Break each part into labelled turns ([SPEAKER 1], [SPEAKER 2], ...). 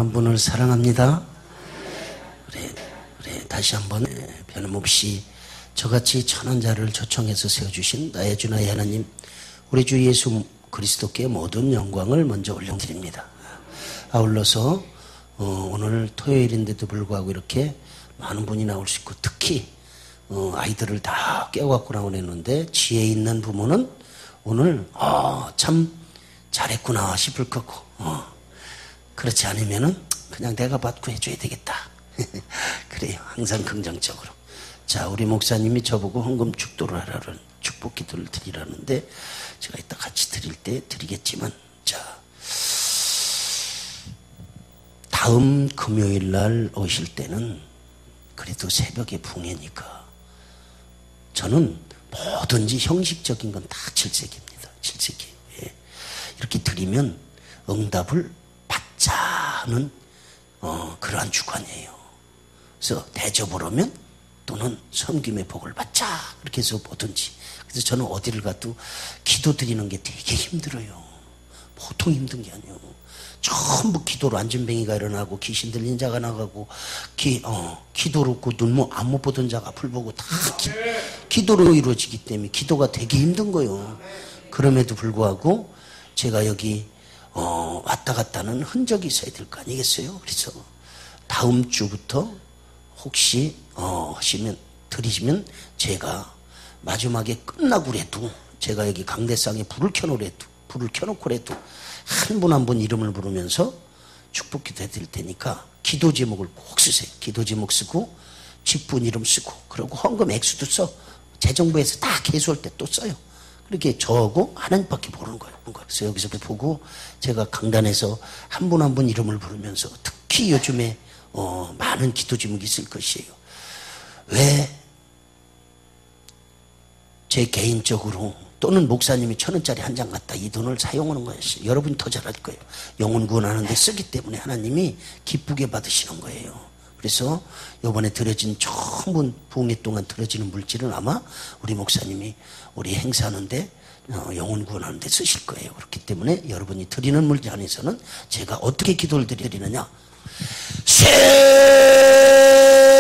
[SPEAKER 1] 한 분을 사랑합니다. 그래 다시 한번 변함없이 저같이 천한 자를 초청해서 세워주신 나의 주 나의 하나님, 우리 주 예수 그리스도께 모든 영광을 먼저 올려드립니다. 아울러서 오늘 토요일인데도 불구하고 이렇게 많은 분이 나올 수 있고, 특히 아이들을 다 깨워갖고 나오는데 지혜 있는 부모는 오늘 참 잘했구나 싶을 거고, 그렇지 않으면은 그냥 내가 받고 해줘야 되겠다. 그래요. 항상 긍정적으로. 자, 우리 목사님이 저보고 헌금 축도를 하라는 축복 기도를 드리라는데, 제가 이따 같이 드릴 때 드리겠지만, 자, 다음 금요일 날 오실 때는 그래도 새벽에 붕해니까 저는 뭐든지 형식적인 건 다 질색입니다. 질색이에요. 예. 이렇게 드리면 응답을 받자 하는 그러한 주관이에요. 그래서 대접을 하면 또는 섬김의 복을 받자, 그렇게 해서 뭐든지. 그래서 저는 어디를 가도 기도 드리는 게 되게 힘들어요. 보통 힘든 게 아니에요. 전부 기도로 안전뱅이가 일어나고 귀신 들린 자가 나가고 기도로 그 눈 안 못 보던 자가 앞을 보고 다 기도로 이루어지기 때문에 기도가 되게 힘든 거예요. 그럼에도 불구하고 제가 여기 왔다 갔다는 흔적이 있어야 될 거 아니겠어요? 그래서 다음 주부터 혹시 하시면 드리시면 제가 마지막에 끝나고라도 제가 여기 강대상에 불을 켜놓고라도 한 분 한 분 이름을 부르면서 축복 기도 해드릴 테니까 기도 제목을 꼭 쓰세요. 기도 제목 쓰고 직분 이름 쓰고, 그리고 헌금 액수도 써. 재정부에서 다 개수할 때 또 써요. 그렇게 저하고 하나님밖에 모르는 거예요. 그래서 여기서 보고 제가 강단에서 한 분 한 분 이름을 부르면서, 특히 요즘에 많은 기도 제목이 있을 것이에요. 왜 제 개인적으로 또는 목사님이 1,000원짜리 한 장 갖다 이 돈을 사용하는 것이 여러분이 더 잘할 거예요. 영혼 구원하는 데 쓰기 때문에 하나님이 기쁘게 받으시는 거예요. 그래서 이번에 드려진 전부 부흥회 동안 드려지는 물질은 아마 우리 목사님이 우리 행사하는데 영혼 구원하는 데 쓰실 거예요. 그렇기 때문에 여러분이 드리는 물질 안에서는 제가 어떻게 기도를 드리느냐,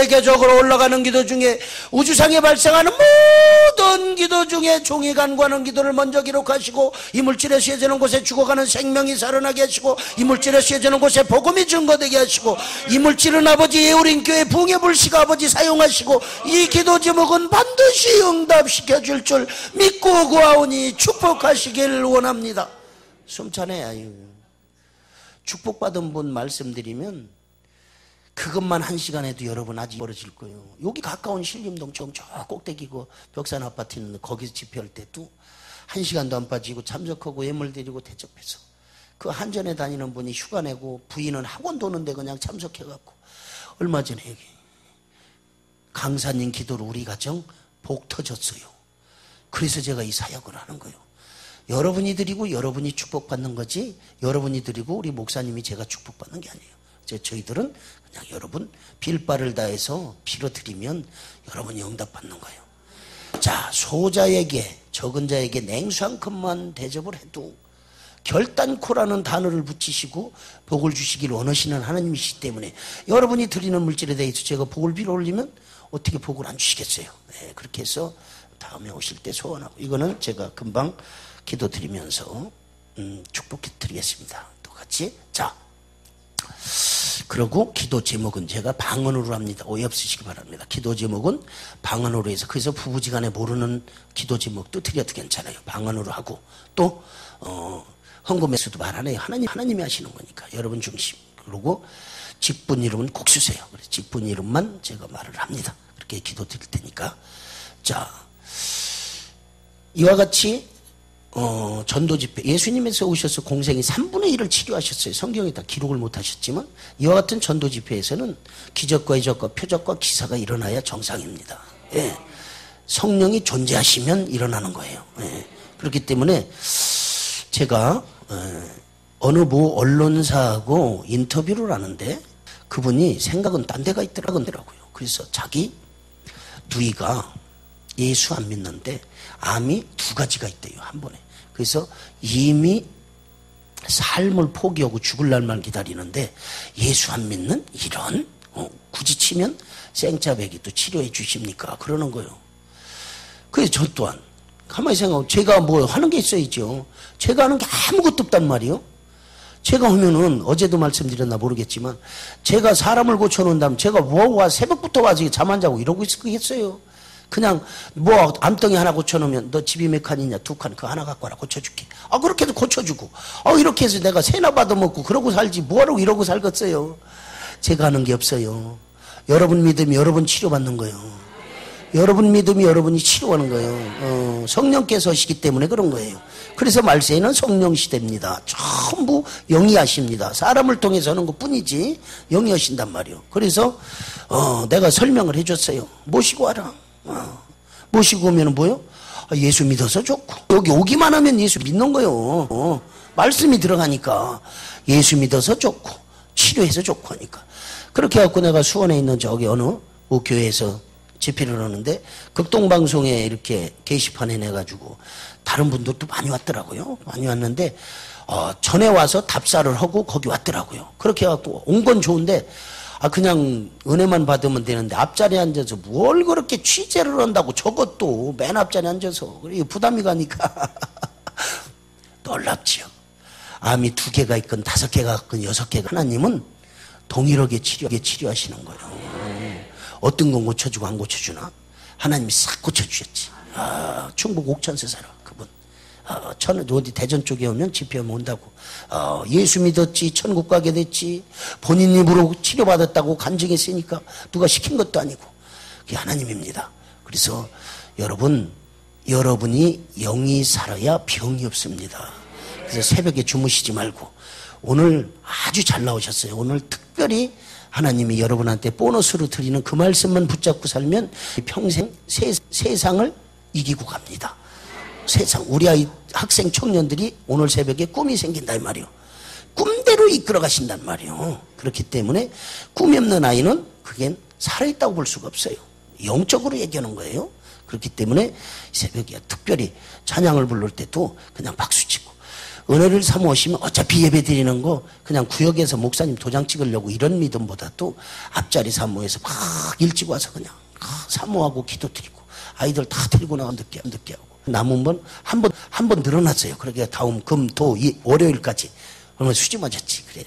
[SPEAKER 1] 세계적으로 올라가는 기도 중에, 우주상에 발생하는 모든 기도 중에 종이 간구하는 기도를 먼저 기록하시고, 이 물질에 씌어지는 곳에 죽어가는 생명이 살아나게 하시고, 이 물질에 씌어지는 곳에 복음이 증거되게 하시고, 이 물질은 아버지 예우린교회 붕해불씨가 아버지 사용하시고, 이 기도 제목은 반드시 응답시켜 줄 줄 믿고 구하오니 축복하시길 원합니다. 숨차네. 축복받은 분 말씀드리면 그것만 1시간 해도 여러분 아직 멀어질 거예요. 여기 가까운 신림동 저 꼭대기고 벽산 아파트 있는데 거기서 집회할 때도 1시간도 안 빠지고 참석하고 예물 드리고 대접해서, 그 한전에 다니는 분이 휴가 내고 부인은 학원 도는데 그냥 참석해갖고, 얼마 전에 여기 강사님 기도로 우리 가정 복 터졌어요. 그래서 제가 이 사역을 하는 거예요. 여러분이 드리고 여러분이 축복받는 거지, 여러분이 드리고 우리 목사님이 제가 축복받는 게 아니에요. 저희들은 그냥 여러분 빌바를 다해서 빌어드리면 여러분이 응답받는 거예요. 자, 소자에게, 적은 자에게 냉수 한 컵만 대접을 해도 결단코라는 단어를 붙이시고 복을 주시길 원하시는 하나님이시기 때문에, 여러분이 드리는 물질에 대해서 제가 복을 빌어 올리면 어떻게 복을 안 주시겠어요? 네, 그렇게 해서 다음에 오실 때 소원하고, 이거는 제가 금방 기도 드리면서 축복 드리겠습니다. 똑같이. 자, 그리고 기도 제목은 제가 방언으로 합니다. 오해 없으시기 바랍니다. 기도 제목은 방언으로 해서, 그래서 부부지간에 모르는 기도 제목도 드려도 괜찮아요. 방언으로 하고, 또 헌금에서도 말 안 해요. 하나님이 하시는 거니까 여러분 중심. 그리고 직분 이름은 꼭 쓰세요. 그래서 직분 이름만 제가 말을 합니다. 그렇게 기도 드릴 테니까. 자, 이와 같이 전도 집회, 예수님에서 오셔서 공생이 3분의 1을 치료하셨어요. 성경에 다 기록을 못 하셨지만, 이와 같은 전도 집회에서는 기적과 이적과 표적과 기사가 일어나야 정상입니다. 예. 성령이 존재하시면 일어나는 거예요. 예. 그렇기 때문에 제가 어느 모 언론사하고 인터뷰를 하는데, 그분이 생각은 딴 데가 있더라고요. 그래서 자기 누이가 예수 안 믿는데 암이 2가지가 있대요, 한 번에. 그래서 이미 삶을 포기하고 죽을 날만 기다리는데 예수 안 믿는 이런 굳이 치면 생짜배기 또 치료해 주십니까? 그러는 거예요. 그래서 저 또한 가만히 생각하면 제가 뭐 하는 게 있어야죠. 제가 하는 게 아무것도 없단 말이에요. 제가 하면은 어제도 말씀드렸나 모르겠지만 제가 사람을 고쳐놓는다면 제가 뭐 새벽부터 와서 잠 안 자고 이러고 있겠어요. 그냥 뭐 암덩이 하나 고쳐놓으면 너 집이 몇 칸이냐? 2칸 그거 하나 갖고 와라 고쳐줄게. 그렇게 해서 고쳐주고 이렇게 해서 내가 세나 받아먹고 그러고 살지 뭐하러 이러고 살겠어요. 제가 하는 게 없어요. 여러분 믿음이 여러분 치료받는 거예요. 여러분 믿음이 여러분이 치료하는 거예요. 성령께서 오시기 때문에 그런 거예요. 그래서 말세에는 성령 시대입니다. 전부 영이 하십니다. 사람을 통해서 하는 것 뿐이지 영이 하신단 말이에요. 그래서 내가 설명을 해줬어요. 모시고 와라. 모시고 오면 뭐요? 예수 믿어서 좋고 여기 오기만 하면 예수 믿는 거예요. 말씀이 들어가니까 예수 믿어서 좋고 치료해서 좋고 하니까 그렇게 해갖고 내가 수원에 있는 저기 어느 교회에서 집회를 하는데 극동방송에 이렇게 게시판에 내가지고 다른 분들도 많이 왔더라고요. 많이 왔는데 전에 와서 답사를 하고 거기 왔더라고요. 그렇게 해갖고 온 건 좋은데 그냥 은혜만 받으면 되는데 앞자리에 앉아서 뭘 그렇게 취재를 한다고 저것도 맨 앞자리에 앉아서 부담이 가니까 놀랍지요. 암이 2개가 있건 5개가 있건 6개가 하나님은 동일하게 치료하시는 거예요. 어떤 건 고쳐주고 안 고쳐주나? 하나님이 싹 고쳐주셨지. 충북 옥천세 살아 그분. 어디 대전 쪽에 오면 집회하면 온다고. 예수 믿었지 천국 가게 됐지 본인 입으로 치료받았다고 간증했으니까 누가 시킨 것도 아니고 그게 하나님입니다. 그래서 여러분이 영이 살아야 병이 없습니다. 그래서 새벽에 주무시지 말고 오늘 아주 잘 나오셨어요. 오늘 특별히 하나님이 여러분한테 보너스로 드리는 그 말씀만 붙잡고 살면 평생 세상을 이기고 갑니다. 세상 우리 아이 학생 청년들이 오늘 새벽에 꿈이 생긴다 이 말이요. 꿈대로 이끌어 가신단 말이요. 그렇기 때문에 꿈이 없는 아이는 그게 살아있다고 볼 수가 없어요. 영적으로 얘기하는 거예요. 그렇기 때문에 새벽에 특별히 찬양을 부를 때도 그냥 박수치고 은혜를 사모하시면 어차피 예배 드리는 거 그냥 구역에서 목사님 도장 찍으려고 이런 믿음보다도 앞자리 사모해서 막 일찍 와서 그냥 사모하고 기도 드리고 아이들 다 데리고 나가 늦게 하고 남은 번 한 번 늘어났어요. 그러니까 다음 금, 토, 월요일까지 그러면 수지 맞았지. 그래.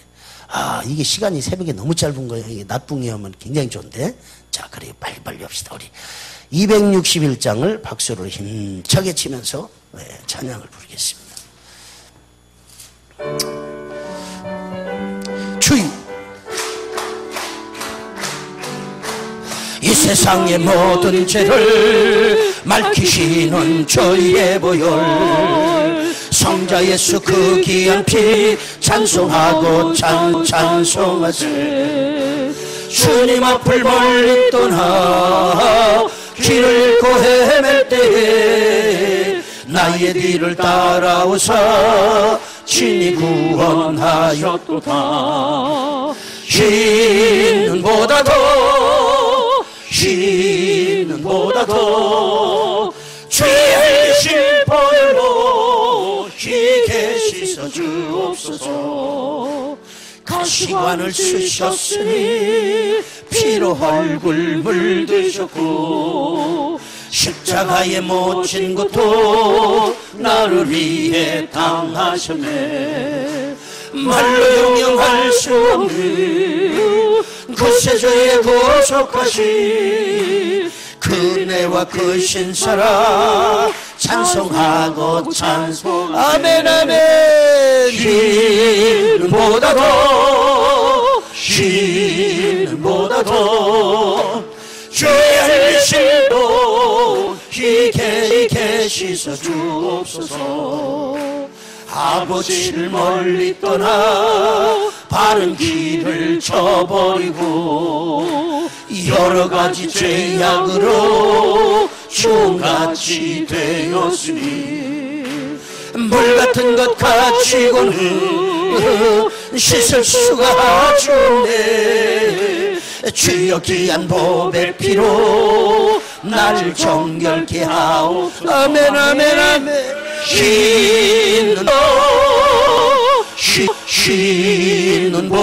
[SPEAKER 1] 이게 시간이 새벽에 너무 짧은 거예요. 이게 낮붕에 하면 굉장히 좋은데. 자, 그래요. 빨리빨리 합시다. 우리 261장을 박수를 힘차게 치면서 찬양을 부르겠습니다. 주여 이 세상의 모든 죄를 맑히시는 저희의 보혈 성자 예수 그 귀한 피 찬송하고 찬송하세 주님 앞을 멀리 떠나 길을 잃고 헤맬 때에 나의 뒤를 따라오사 친히 구원하였도다. 희는 보다도 주의 실보혈로 희게 씻어 주옵소서. 가시관을 쓰셨으니 피로 얼굴 물드셨고 십자가에 못 진 것도 나를 위해 당하셨네. 말로 형용할 수 없는 그 세조에 구속하신 그네와 그 신사라 찬송하고 아멘 아멘. 희는 보다도 주의 실로 희게 씻어 주옵소서. 아버지를 멀리 떠나 바른 길을 쳐버리고 여러 가지 죄악으로 종같이 되었으니 물같은 것 가지고는 씻을 수가 없네. 주여 귀한 보배 피로 나를 정결케 하오.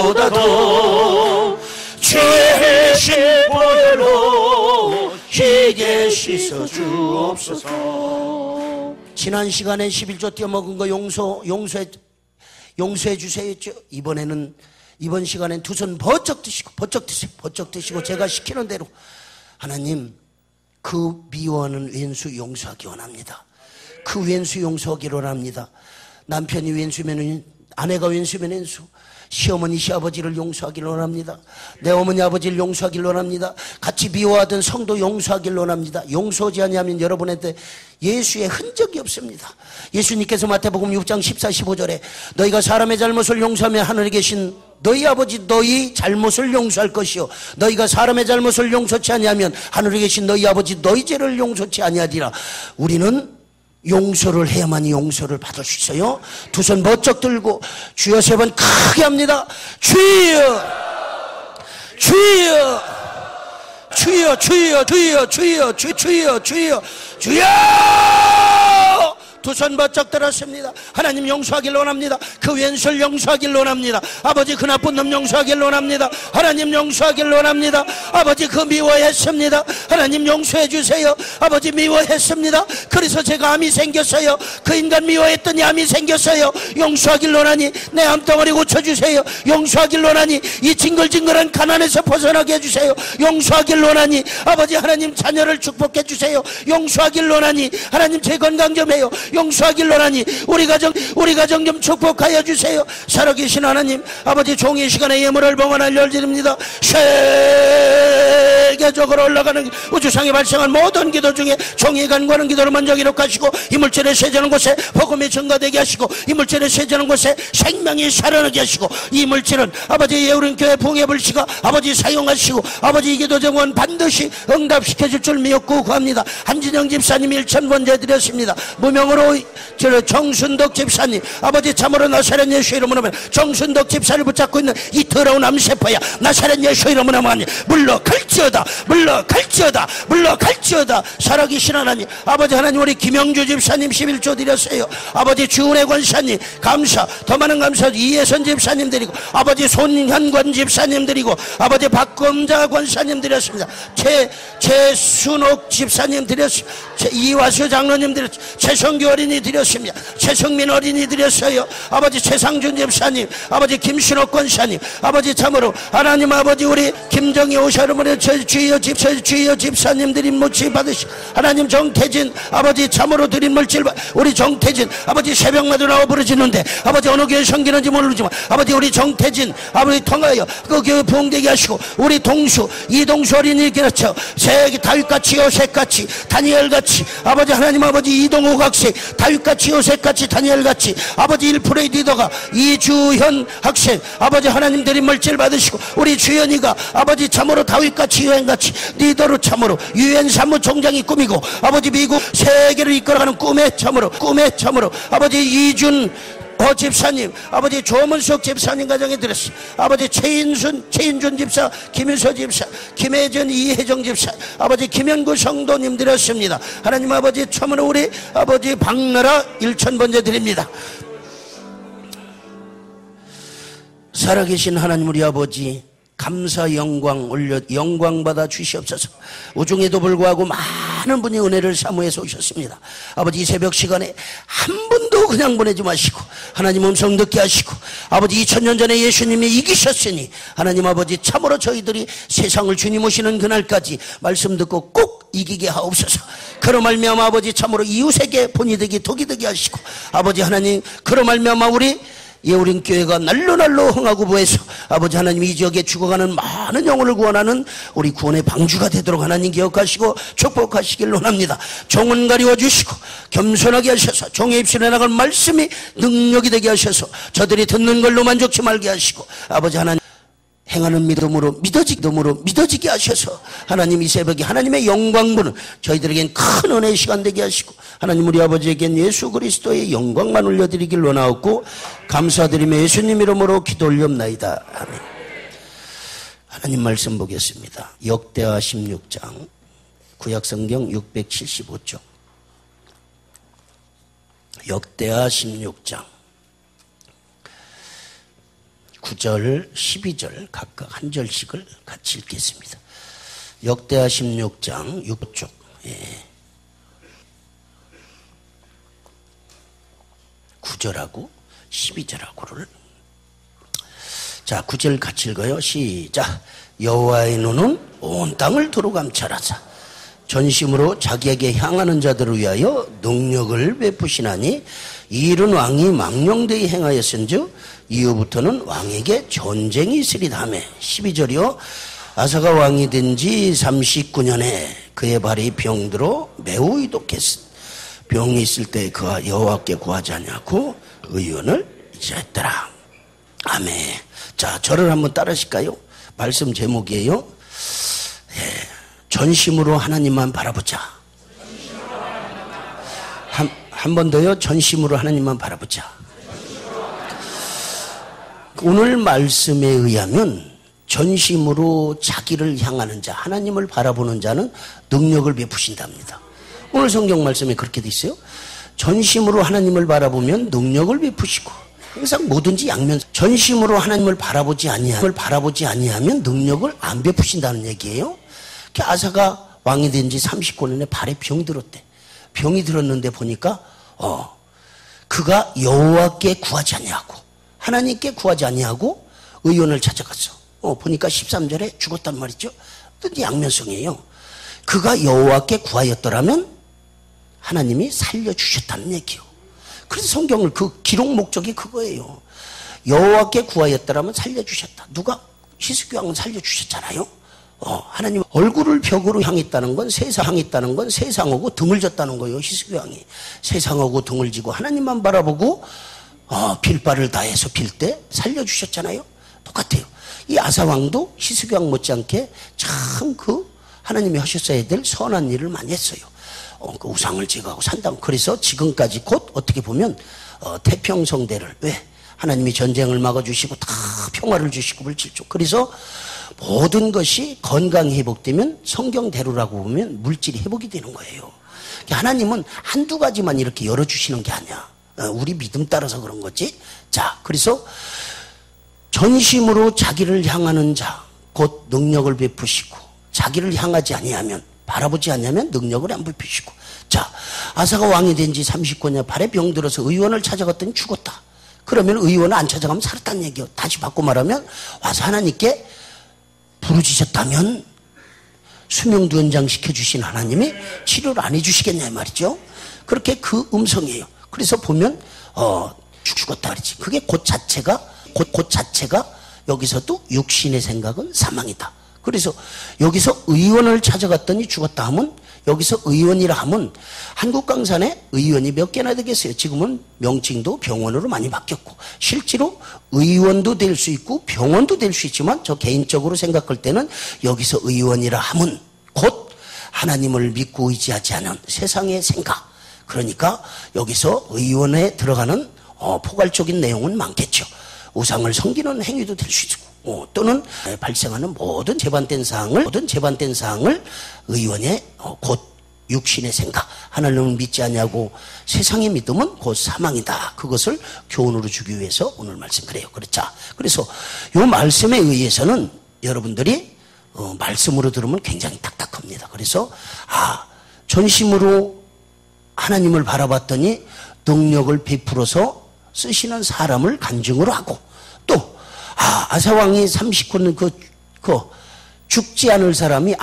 [SPEAKER 1] 신눈보다도 주의 신보혈로 희게 씻어 주옵소서. 지난 시간에 11조 떼어먹은 거 용서해 주세요 했죠. 이번 시간엔 두 손 버쩍 드시고 버쩍 드시고 제가 시키는 대로 하나님 그 미워하는 왼수 용서하기 원합니다. 그 왼수 용서하기를 원합니다. 남편이 왼수면 아내가 왼수면 왼수, 시어머니 시아버지를 용서하기를 원합니다. 내 어머니 아버지를 용서하기를 원합니다. 같이 미워하던 성도 용서하기를 원합니다. 용서하지 않으면 여러분한테 예수의 흔적이 없습니다. 예수님께서 마태복음 6장 14, 15절에 너희가 사람의 잘못을 용서하면 하늘에 계신 너희 아버지 너희 잘못을 용서할 것이요 너희가 사람의 잘못을 용서치 아니하면 하늘에 계신 너희 아버지 너희 죄를 용서치 아니하리라. 우리는 용서를 해야만이 용서를 받을 수 있어요. 두 손 번쩍 들고 주여 세 번 크게 합니다. 주여 주여 주여 주여 주여 주여 주여 주여 주여 두 손 번쩍 들었습니다. 하나님 용서하기를 원합니다. 그 왼수를 용서하기를 원합니다. 아버지 그 나쁜 놈 용서하기를 원합니다. 하나님 용서하기를 원합니다. 아버지 그 미워했습니다. 하나님 용서해 주세요. 아버지 미워했습니다. 그래서 제가 암이 생겼어요. 그 인간 미워했더니 암이 생겼어요. 용서하기를 원하니 내 암덩어리 고쳐주세요. 용서하기를 원하니 이 징글징글한 가난에서 벗어나게 해주세요. 용서하기를 원하니 아버지 하나님 자녀를 축복해 주세요. 용서하기를 원하니 하나님 제 건강 좀 해요. 용서하기를 원하니 우리 가정 좀 축복하여 주세요. 살아계신 하나님 아버지 종의 시간에 예물을 봉헌하여 열드립니다. 세계적으로 올라가는 우주상에 발생한 모든 기도 중에 종이 간구하는 기도를 먼저 기록하시고 이물질에 세자는 곳에 복음이 증가되게 하시고 이물질에 세자는 곳에 생명이 살아나게 하시고 이물질은 아버지 예우른교회 봉해불씨가 아버지 사용하시고 아버지 이 기도 제목은 반드시 응답시켜 줄 줄 믿고 구합니다. 한진영 집사님 1,000번째 드렸습니다. 무명으로 정순덕 집사님 아버지 참으로 나사렛 예수 이름으로 정순덕 집사를 붙잡고 있는 이 더러운 암세포야 나사렛 예수 이름으로 물러갈지어다 물러갈지어다 물러갈지어다. 살아계신 하나님 아버지 하나님 우리 김영주 집사님 11조 드렸어요. 아버지 주은혜 권사님 감사 더 많은 감사 이혜선 집사님 드리고 아버지 손현권 집사님 드리고 아버지 박검자 권사님 드렸습니다. 최순옥 집사님 드렸습니다. 이화수 장로님 드렸습니다. 최성규 어린이 드렸습니다. 최성민 어린이 드렸어요. 아버지 최상준 집사님 아버지 김신옥 권사님 아버지 참으로 하나님 아버지 우리 김정희 오셔르머니 주여 집사님 드린 물질 받으시고 하나님 정태진 아버지 참으로 드린 물질 우리 정태진 아버지 새벽마다 나와 부르짖는데 아버지 어느 교회 섬기는지 모르지만 아버지 우리 정태진 아버지 통하여 그 교회 부흥되게 하시고 우리 동수 이동수 어린이 그렇죠. 다윗같이 요셉같이 다니엘같이 아버지 하나님 아버지 이동호 학생 다윗같이 요셉같이 다니엘같이 아버지 1%의 리더가 이주현 학생 아버지 하나님 드린 물질 받으시고 우리 주연이가 아버지 참으로 다윗같이 유엔같이 리더로 참으로 유엔 사무총장이 꿈이고 아버지 미국 세계를 이끌어가는 꿈에 참으로 아버지 이준 집사님 아버지 조문석 집사님 가정에 드렸습니다. 아버지 최인준 집사 김윤서 집사 김혜전 이혜정 집사 아버지 김현구 성도님 드렸습니다. 하나님 아버지 참으로 우리 아버지 박나라 1,000번째 드립니다. 살아계신 하나님 우리 아버지 감사 영광 받아 주시옵소서. 우중에도 불구하고 많은 분이 은혜를 사모해서 오셨습니다. 아버지 이 새벽 시간에 한 분도 그냥 보내지 마시고 하나님 음성 듣게 하시고 아버지 2000년 전에 예수님이 이기셨으니 하나님 아버지 참으로 저희들이 세상을 주님 오시는 그날까지 말씀 듣고 꼭 이기게 하옵소서. 그로 말미암아 아버지 참으로 이웃에게 본이 되게 독이 되게 하시고 아버지 하나님 그로 말미암아 우리 예우린 교회가 날로 흥하고 부해서 아버지 하나님 이 지역에 죽어가는 많은 영혼을 구원하는 우리 구원의 방주가 되도록 하나님 기억하시고 축복하시길 원합니다. 종은 가리워 주시고 겸손하게 하셔서 종의 입술에 나갈 말씀이 능력이 되게 하셔서 저들이 듣는 걸로 만족치 말게 하시고 아버지 하나님 행하는 믿음으로 믿어지게 하셔서 하나님 이 새벽에 하나님의 영광 부는 저희들에겐 큰 은혜의 시간 되게 하시고 하나님 우리 아버지에겐 예수 그리스도의 영광만 올려드리길 원하옵고 감사드리며 예수님 이름으로 기도 올렵나이다. 아멘. 하나님 말씀 보겠습니다. 역대하 16장 구약성경 675쪽 역대하 16장 9절, 12절 각각 한 절씩을 같이 읽겠습니다. 역대하 16장 6쪽. 예. 9절하고 12절하고를. 자, 9절 같이 읽어요. 시작. 여호와의 눈은 온 땅을 두루 감찰하사 전심으로 자기에게 향하는 자들을 위하여 능력을 베푸시나니 이 일은 왕이 망령되이 행하였은즉 이후부터는 왕에게 전쟁이 있으리다 하며. 12절이요. 아사가 왕이 된 지 39년에 그의 발이 병들어 매우 이독했으니 병이 있을 때 그가 여호와께 구하지 않냐고 의원을 잊었더라. 아멘. 자, 저를 한번 따르실까요? 말씀 제목이에요. 예, 전심으로 하나님만 바라보자. 한 번 더요. 전심으로 하나님만 바라보자. 오늘 말씀에 의하면 전심으로 자기를 향하는 자, 하나님을 바라보는 자는 능력을 베푸신답니다. 오늘 성경 말씀에 그렇게 돼 있어요. 전심으로 하나님을 바라보면 능력을 베푸시고, 항상 뭐든지 양면, 전심으로 하나님을 바라보지 아니하면 능력을 안 베푸신다는 얘기예요. 아사가 왕이 된 지 39년에 발에 병이 들었대. 병이 들었는데 보니까 그가 여호와께 구하지 아니하고 하나님께 구하지 아니하고 의원을 찾아갔어. 보니까 13절에 죽었단 말이죠. 또 양면성이에요. 그가 여호와께 구하였더라면 하나님이 살려주셨다는 얘기요. 그래서 성경을 그 기록 목적이 그거예요. 여호와께 구하였더라면 살려주셨다. 누가? 히스기 왕은 살려주셨잖아요. 하나님 얼굴을 벽으로 향했다는 건 세상하고 등을 졌다는 거예요. 히스기 왕이 세상하고 등을 지고 하나님만 바라보고 빌바를 다해서 빌 때 살려주셨잖아요. 똑같아요. 이 아사 왕도 히스기 왕 못지않게 참 하나님이 하셨어야 될 선한 일을 많이 했어요. 그 우상을 제거하고 산다고. 그래서 지금까지 곧 어떻게 보면 태평성대를, 왜? 하나님이 전쟁을 막아주시고 다 평화를 주시고 물질적. 그래서 모든 것이 건강히 회복되면 성경대로라고 보면 물질이 회복이 되는 거예요. 하나님은 한두 가지만 이렇게 열어주시는 게 아니야. 우리 믿음 따라서 그런 거지. 자, 그래서 전심으로 자기를 향하는 자, 곧 능력을 베푸시고, 자기를 향하지 아니하면, 바라보지 않으면 능력을 안 베푸시고. 자, 아사가 왕이 된 지 39년, 발에 병들어서 의원을 찾아갔더니 죽었다. 그러면 의원을 안 찾아가면 살았다는 얘기예요. 다시 바꿔 말하면 와서 하나님께 부르짖었다면 수명도 연장시켜주신 하나님이 치료를 안 해주시겠냐 말이죠. 그렇게 그 음성이에요. 그래서 보면 죽었다 그러지. 그게 곧 자체가 여기서도 육신의 생각은 사망이다. 그래서 여기서 의원을 찾아갔더니 죽었다 하면, 여기서 의원이라 하면 한국 강산에 의원이 몇 개나 되겠어요. 지금은 명칭도 병원으로 많이 바뀌었고, 실제로 의원도 될 수 있고 병원도 될 수 있지만 저 개인적으로 생각할 때는 여기서 의원이라 하면 곧 하나님을 믿고 의지하지 않은 세상의 생각, 그러니까 여기서 의원에 들어가는 포괄적인 내용은 많겠죠. 우상을 섬기는 행위도 될 수 있고, 또는 발생하는 모든 재반된 사항을 의원의 곧 육신의 생각, 하나님을 믿지 않냐고 세상의 믿음은 곧 사망이다. 그것을 교훈으로 주기 위해서 오늘 말씀 그래요. 그렇죠. 그래서 이 말씀에 의해서는 여러분들이 말씀으로 들으면 굉장히 딱딱합니다. 그래서 전심으로 하나님을 바라봤더니 능력을 베풀어서 쓰시는 사람을 간증으로 하고, 또 아사왕이 39년 죽지 않을 사람이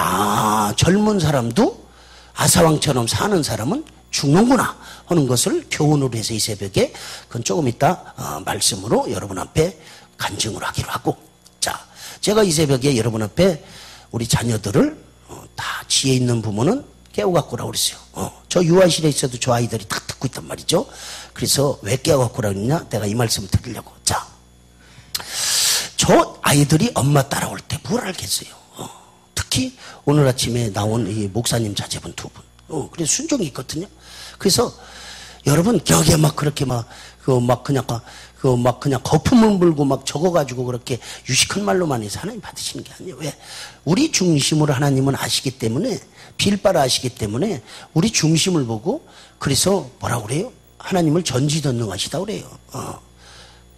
[SPEAKER 1] 젊은 사람도 아사왕처럼 사는 사람은 죽는구나 하는 것을 교훈으로 해서 이 새벽에, 그건 조금 이따 말씀으로 여러분 앞에 간증을 하기로 하고. 자, 제가 이 새벽에 여러분 앞에 우리 자녀들을 다 지혜 있는 부모는 깨워갖고 오라고 그랬어요. 저 유아실에 있어도 저 아이들이 다 듣고 있단 말이죠. 그래서 왜 깨워갖고 오라고 그랬냐? 내가 이 말씀을 드리려고. 자, 저 아이들이 엄마 따라올 때 뭘 알겠어요. 특히 오늘 아침에 나온 이 목사님 자제분 두 분. 그래서 순종이 있거든요. 그래서 여러분 여기에 막 그렇게 그냥 거품을 물고 막 적어가지고 그렇게 유식한 말로만 해서 하나님 받으시는 게 아니에요. 왜? 우리 중심으로 하나님은 아시기 때문에, 빌바를 아시기 때문에 우리 중심을 보고, 그래서 뭐라고 그래요? 하나님을 전지전능하시다 그래요.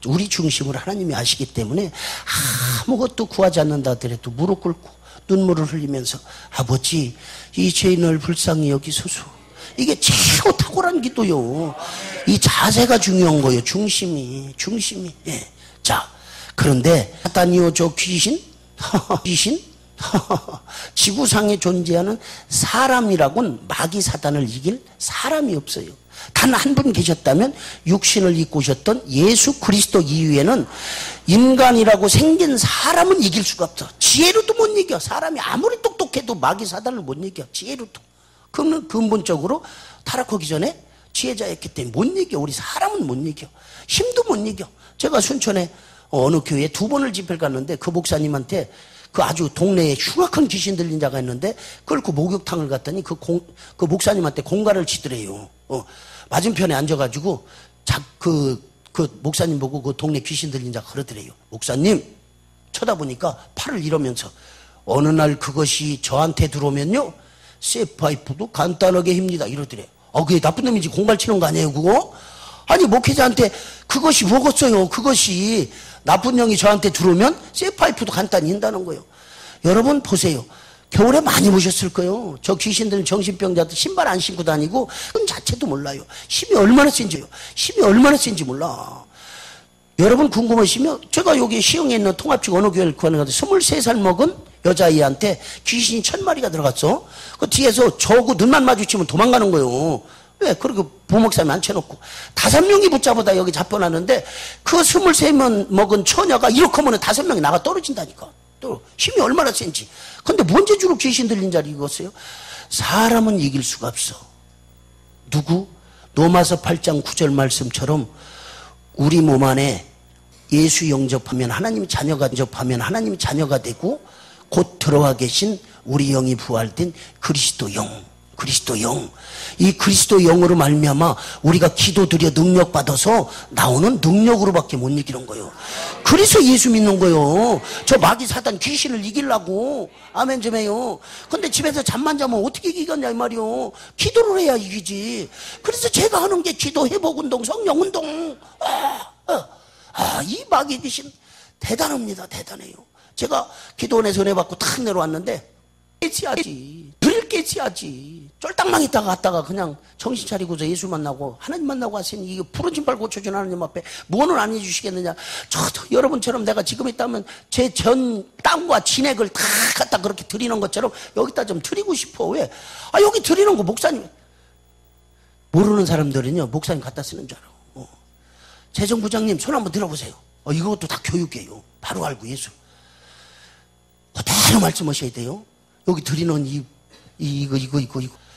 [SPEAKER 1] 우리 중심을 하나님이 아시기 때문에 아무것도 구하지 않는다 하더라도 무릎 꿇고 눈물을 흘리면서 아버지 이 죄인을 불쌍히 여기소서. 이게 최고 탁월한 기도요. 이 자세가 중요한 거예요. 중심이. 예. 자, 그런데 사단이요 저 귀신? 귀신? 지구상에 존재하는 사람이라고는 마귀 사단을 이길 사람이 없어요. 단 한 분 계셨다면 육신을 입고 오셨던 예수 그리스도 이후에는 인간이라고 생긴 사람은 이길 수가 없어. 지혜로도 못 이겨. 사람이 아무리 똑똑해도 마귀 사단을 못 이겨. 지혜로도. 그러면 근본적으로 타락하기 전에 지혜자였기 때문에 못 이겨. 우리 사람은 못 이겨. 힘도 못 이겨. 제가 순천에 어느 교회에 2번을 집회를 갔는데 그 목사님한테 그 아주 동네에 흉악한 귀신 들린 자가 있는데 그걸 그 목욕탕을 갔더니 그 목사님한테 공갈을 치더래요. 맞은편에 앉아가지고 그 목사님 보고 그 동네 귀신 들린 자가 그러더래요. 목사님 쳐다보니까 팔을 이러면서 어느 날 그것이 저한테 들어오면요 쇠파이프도 간단하게 힙니다 이러더래요. 그게 나쁜 놈이지 공갈 치는 거 아니에요 그거? 아니 목회자한테 그것이 뭐겠어요. 그것이 나쁜 영이 저한테 들어오면 쇠파이프도 간단히 hin다는 거예요. 여러분 보세요. 겨울에 많이 보셨을 거예요. 저 귀신들은 정신병자들 신발 안 신고 다니고 그 자체도 몰라요. 힘이 얼마나 센지요. 힘이 얼마나 센지 몰라. 여러분 궁금하시면 제가 여기 시흥에 있는 통합직 어느 교회를 구하는 데 23살 먹은 여자아이한테 귀신이 1000마리가 들어갔어. 그 뒤에서 저하고 눈만 마주치면 도망가는 거예요. 왜? 그리고 부목사님 앉혀놓고 5명이 붙잡아다 여기 잡혀놨는데 그 23명 먹은 처녀가 이렇게 하면 5명이 나가 떨어진다니까. 또 힘이 얼마나 센지. 근데 뭔지 주로 귀신 들린 자리 이거였어요? 사람은 이길 수가 없어. 누구? 로마서 8장 9절 말씀처럼 우리 몸 안에 예수 영접하면 하나님의 자녀가 영접하면 하나님의 자녀가 되고 곧 들어와 계신 우리 영이 부활된 그리스도 영. 이 그리스도 영으로 말미암아 우리가 기도드려 능력받아서 나오는 능력으로밖에 못 이기는 거예요. 그래서 예수 믿는 거예요. 저 마귀 사단 귀신을 이기려고. 아멘 좀 해요. 근데 집에서 잠만 자면 어떻게 이기겠냐 이 말이요. 기도를 해야 이기지. 그래서 제가 하는 게 기도, 회복 운동, 성령 운동. 이 마귀 귀신 대단합니다. 대단해요. 제가 기도원에서 은혜 받고 탁 내려왔는데 깨지야지. 늘 깨지야지. 쫄딱망 있다가 갔다가 그냥 정신 차리고서 예수 만나고 하나님 만나고 왔으니 이게 푸른 신발 고쳐준 하나님 앞에 뭐는 안 해주시겠느냐. 저도 여러분처럼 내가 지금 있다면 제 전 땅과 진액을 다 갖다 그렇게 드리는 것처럼 여기다 좀 드리고 싶어. 왜? 여기 드리는 거 목사님. 모르는 사람들은요 목사님 갖다 쓰는 줄 알아. 재정부장님 손 한번 들어보세요. 이것도 다 교육이에요. 바로 알고 예수. 그대로 말씀하셔야 돼요. 여기 드리는 이거.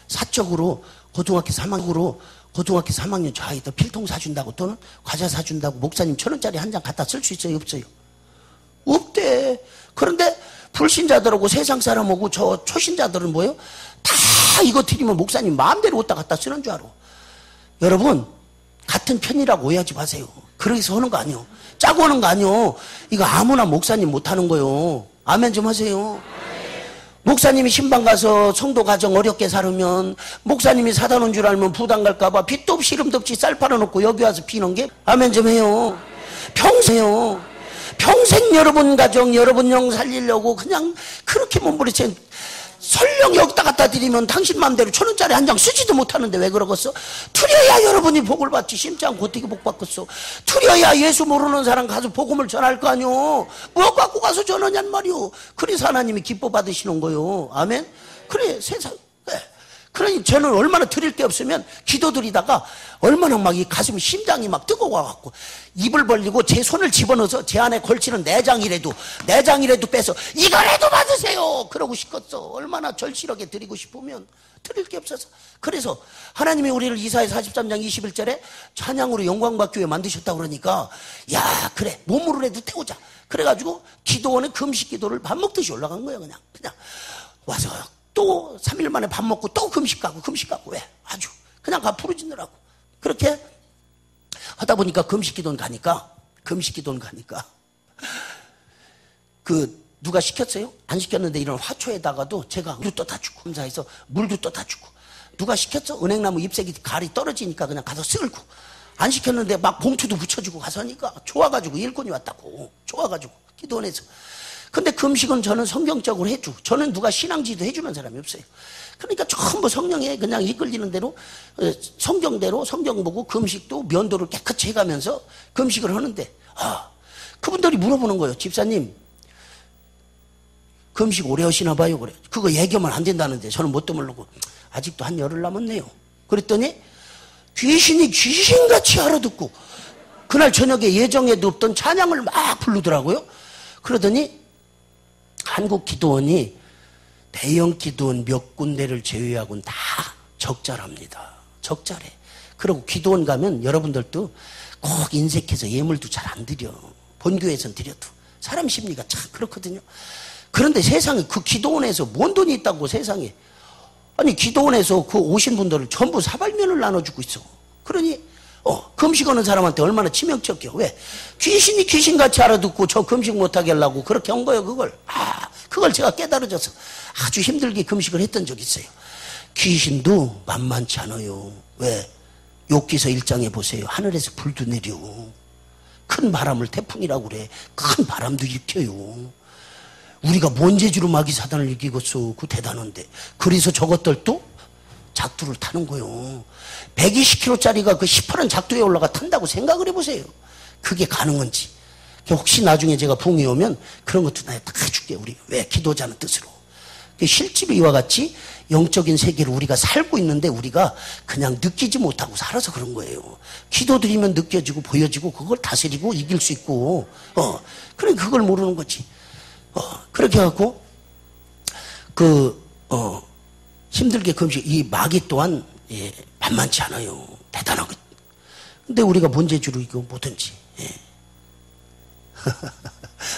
[SPEAKER 1] 사적으로 고등학교 3학년 저 아이들 필통 사준다고 또는 과자 사준다고 목사님 1000원짜리 한 장 갖다 쓸 수 있어요? 없어요? 없대. 그런데 불신자들하고 세상 사람하고 저 초신자들은 뭐예요? 다 이거 드리면 목사님 마음대로 옷다 갖다 쓰는 줄 알아. 여러분 같은 편이라고 오해하지 마세요. 그래서 하는 거 아니요. 짜고 하는 거 아니요. 이거 아무나 목사님 못하는 거요. 아멘 좀 하세요. 목사님이 신방 가서 성도 가정 어렵게 살으면 목사님이 사다 놓은 줄 알면 부담 갈까봐 빚도 없이 이름도 없이 쌀 팔아놓고 여기 와서 피는 게 아멘 좀 해요. 평생 여러분 가정 여러분 영 살리려고 그냥 그렇게 몸부림쳐 설령 여기다 갖다 드리면 당신 마음대로 1000원짜리 한 장 쓰지도 못하는데 왜 그러겠어? 드려야 여러분이 복을 받지. 심지 않고 어떻게 복 받겠어? 드려야 예수 모르는 사람 가서 복음을 전할 거 아니오. 뭐 갖고 가서 전하냔 말이오. 그래서 하나님이 기뻐 받으시는 거요. 아멘. 그래 세상. 그러니 저는 얼마나 드릴 게 없으면 기도드리다가 얼마나 막 이 가슴 심장이 막 뜨거워갖고 입을 벌리고 제 손을 집어넣어서 제 안에 걸치는 내장이라도 빼서 이거라도 받으세요 그러고 싶겠어. 얼마나 절실하게 드리고 싶으면 드릴 게 없어서. 그래서 하나님이 우리를 이사야 43장 21절에 찬양으로 영광받기 위해 만드셨다고 그러니까 야 그래 몸으로라도 때우자. 그래가지고 기도원에 금식 기도를 밥 먹듯이 올라간 거예요. 그냥 와서 또 3일 만에 밥 먹고 또 금식 가고 왜? 아주 그냥 가 부르짖느라고. 그렇게 하다 보니까 금식 기도는 가니까 누가 시켰어요? 안 시켰는데 이런 화초에다가도 제가 물도 떠다 주고 검사해서 물도 떠다 주고 누가 시켰어? 은행나무 잎새기 가리 떨어지니까 그냥 가서 쓸고 안 시켰는데 막 봉투도 붙여주고 가서 하니까 좋아가지고 일꾼이 왔다고. 좋아가지고 기도원에서. 근데 금식은 저는 성경적으로 해줘. 저는 누가 신앙지도 해주는 사람이 없어요. 그러니까 전부 성령에 그냥 이끌리는 대로 성경대로 성경 보고 금식도 면도를 깨끗이 해가면서 금식을 하는데 그분들이 물어보는 거예요. 집사님 금식 오래 하시나 봐요. 그래. 그거 얘기하면 안 된다는데 저는 뭣도 모르고 아직도 한 열흘 남았네요. 그랬더니 귀신이 귀신같이 알아듣고 그날 저녁에 예정에도 없던 찬양을 막 부르더라고요. 그러더니 한국 기도원이 대형 기도원 몇 군데를 제외하고는 다 적잘합니다. 적잘해. 그리고 기도원 가면 여러분들도 꼭 인색해서 예물도 잘 안 드려. 본교에선 드려도. 사람 심리가 참 그렇거든요. 그런데 세상에 그 기도원에서 뭔 돈이 있다고 세상에. 아니 기도원에서 그 오신 분들을 전부 사발면을 나눠주고 있어. 그러니 금식하는 사람한테 얼마나 치명적이야. 왜? 귀신이 귀신같이 알아듣고 저 금식 못하게 하려고 그렇게 한 거예요. 그걸 제가 깨달아져서 아주 힘들게 금식을 했던 적이 있어요. 귀신도 만만치 않아요. 왜? 욥기서 1장에 보세요. 하늘에서 불도 내려. 큰 바람을 태풍이라고 그래. 큰 바람도 일으켜요. 우리가 뭔 재주로 마귀 사단을 이기겠어. 그 대단한데. 그래서 저것들도 작두를 타는 거요. 120kg짜리가 그 18원 작두에 올라가 탄다고 생각을 해보세요. 그게 가능한지. 혹시 나중에 제가 붕이 오면 그런 것도 다 해줄게. 우리 왜? 기도자는 뜻으로. 실제로 이와 같이 영적인 세계를 우리가 살고 있는데 우리가 그냥 느끼지 못하고 살아서 그런 거예요. 기도드리면 느껴지고 보여지고 그걸 다스리고 이길 수 있고 그래 그걸 모르는 거지. 그렇게 해갖고 힘들게 금식 이 마귀 또한 만만치 않아요. 대단하거든. 근데 우리가 뭔 재주로 이거 뭐든지.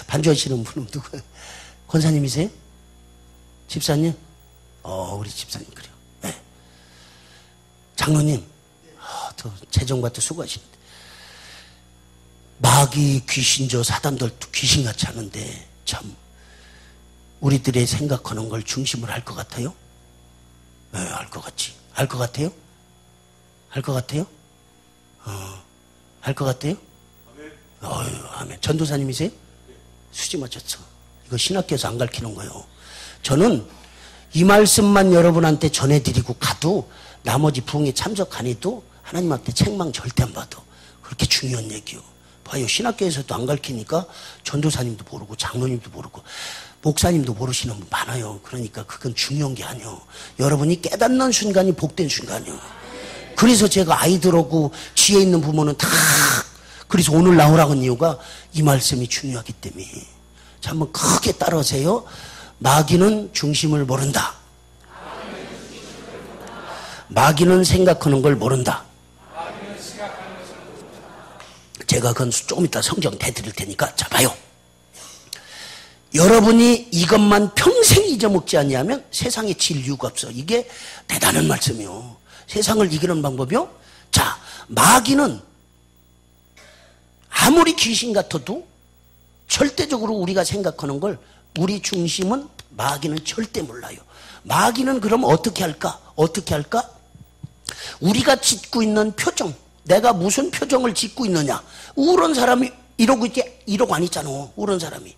[SPEAKER 1] 반주하시는 분은 누구? 권사님이세요? 집사님? 우리 집사님 그래요. 네. 장로님, 더 재정받도 수고하시는데 마귀 귀신 저 사단들도 귀신같이 하는데 참 우리들의 생각하는 걸 중심으로 할 것 같아요? 네, 알 것 같지. 알 것 같아요? 알 것 같아요? 알 것 같아요? 아멘. 전도사님이세요? 수지 맞췄어. 이거 신학교에서 안 가르치는 거예요. 저는 이 말씀만 여러분한테 전해드리고 가도 나머지 부흥에 참석 안 해도 하나님한테 책망 절대 안 받아. 그렇게 중요한 얘기요. 봐요. 신학교에서도 안 가르치니까 전도사님도 모르고 장로님도 모르고 목사님도 모르시는 분 많아요. 그러니까 그건 중요한 게 아니에요. 여러분이 깨닫는 순간이 복된 순간이에요. 그래서 제가 아이들하고 지혜 있는 부모는 다 그래서 오늘 나오라고 한 이유가 이 말씀이 중요하기 때문에. 자, 한번 크게 따라하세요. 마귀는 중심을 모른다. 마귀는 생각하는 걸 모른다. 제가 그건 조금 이따 성경 대드릴 테니까 자 봐요. 여러분이 이것만 평생 잊어먹지 않냐면 세상에 질 이유가 없어. 이게 대단한 말씀이요. 세상을 이기는 방법이요. 자, 마귀는 아무리 귀신 같아도 절대적으로 우리가 생각하는 걸 우리 중심은 마귀는 절대 몰라요. 마귀는 그럼 어떻게 할까? 어떻게 할까? 우리가 짓고 있는 표정, 내가 무슨 표정을 짓고 있느냐. 우울한 사람이 이러고 있게 이러고 안 있잖아. 우울한 사람이.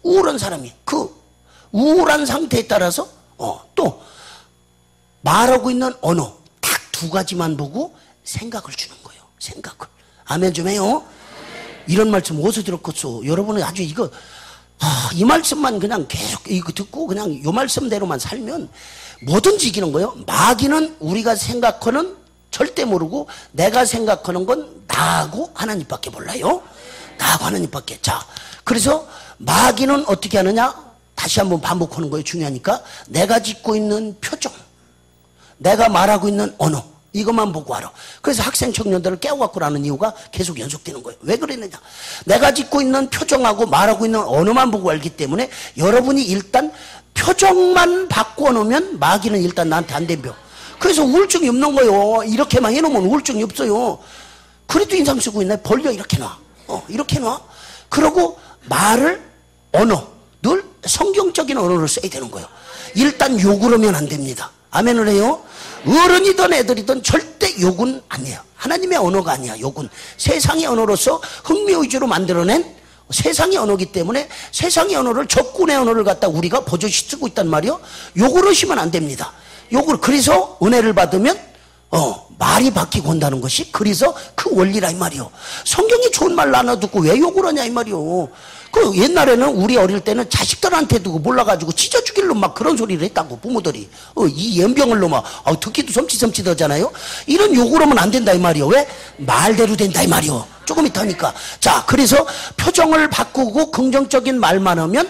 [SPEAKER 1] 우울한 사람이 그 우울한 상태에 따라서 또 말하고 있는 언어 딱 두 가지만 보고 생각을 주는 거예요. 생각을. 아멘 좀 해요. 이런 말씀 어디서 들었겠어? 여러분은 아주 이거 이 말씀만 그냥 계속 이거 듣고 그냥 이 말씀대로만 살면 뭐든지 이기는 거예요. 마귀는 우리가 생각하는 절대 모르고 내가 생각하는 건 나하고 하나님밖에 몰라요. 나하고 하나님밖에. 자, 그래서 마귀는 어떻게 하느냐? 다시 한번 반복하는 거예요. 중요하니까. 내가 짓고 있는 표정, 내가 말하고 있는 언어, 이것만 보고 알아. 그래서 학생 청년들을 깨워갖고 라는 이유가 계속 연속되는 거예요. 왜 그랬느냐? 내가 짓고 있는 표정하고 말하고 있는 언어만 보고 알기 때문에 여러분이 일단 표정만 바꿔놓으면 마귀는 일단 나한테 안 덤벼. 그래서 우울증이 없는 거예요. 이렇게만 해놓으면 우울증이 없어요. 그래도 인상 쓰고 있네. 벌려 이렇게 놔. 이렇게 놔. 그러고 말을 언어 늘 성경적인 언어를 써야 되는 거예요. 일단 욕을 하면 안 됩니다. 아멘을 해요. 어른이든 애들이든 절대 욕은 아니에요. 하나님의 언어가 아니야. 욕은 세상의 언어로서 흥미 위주로 만들어낸 세상의 언어기 때문에 세상의 언어를 적군의 언어를 갖다 우리가 버젓이 쓰고 있단 말이요. 욕을 하시면 안 됩니다. 욕을 그래서 은혜를 받으면 말이 바뀌고 온다는 것이 그래서 그 원리라 이 말이요. 성경이 좋은 말 나눠 듣고 왜 욕을 하냐 이 말이요. 그 옛날에는 우리 어릴 때는 자식들한테도 몰라가지고 찢어 죽일로 막 그런 소리를 했다고 부모들이 이 연병을 넘어 듣기도 섬찟섬찟하잖아요. 이런 욕을 하면 안 된다 이 말이요. 왜? 말대로 된다 이 말이요. 조금 이따 하니까. 자, 그래서 표정을 바꾸고 긍정적인 말만 하면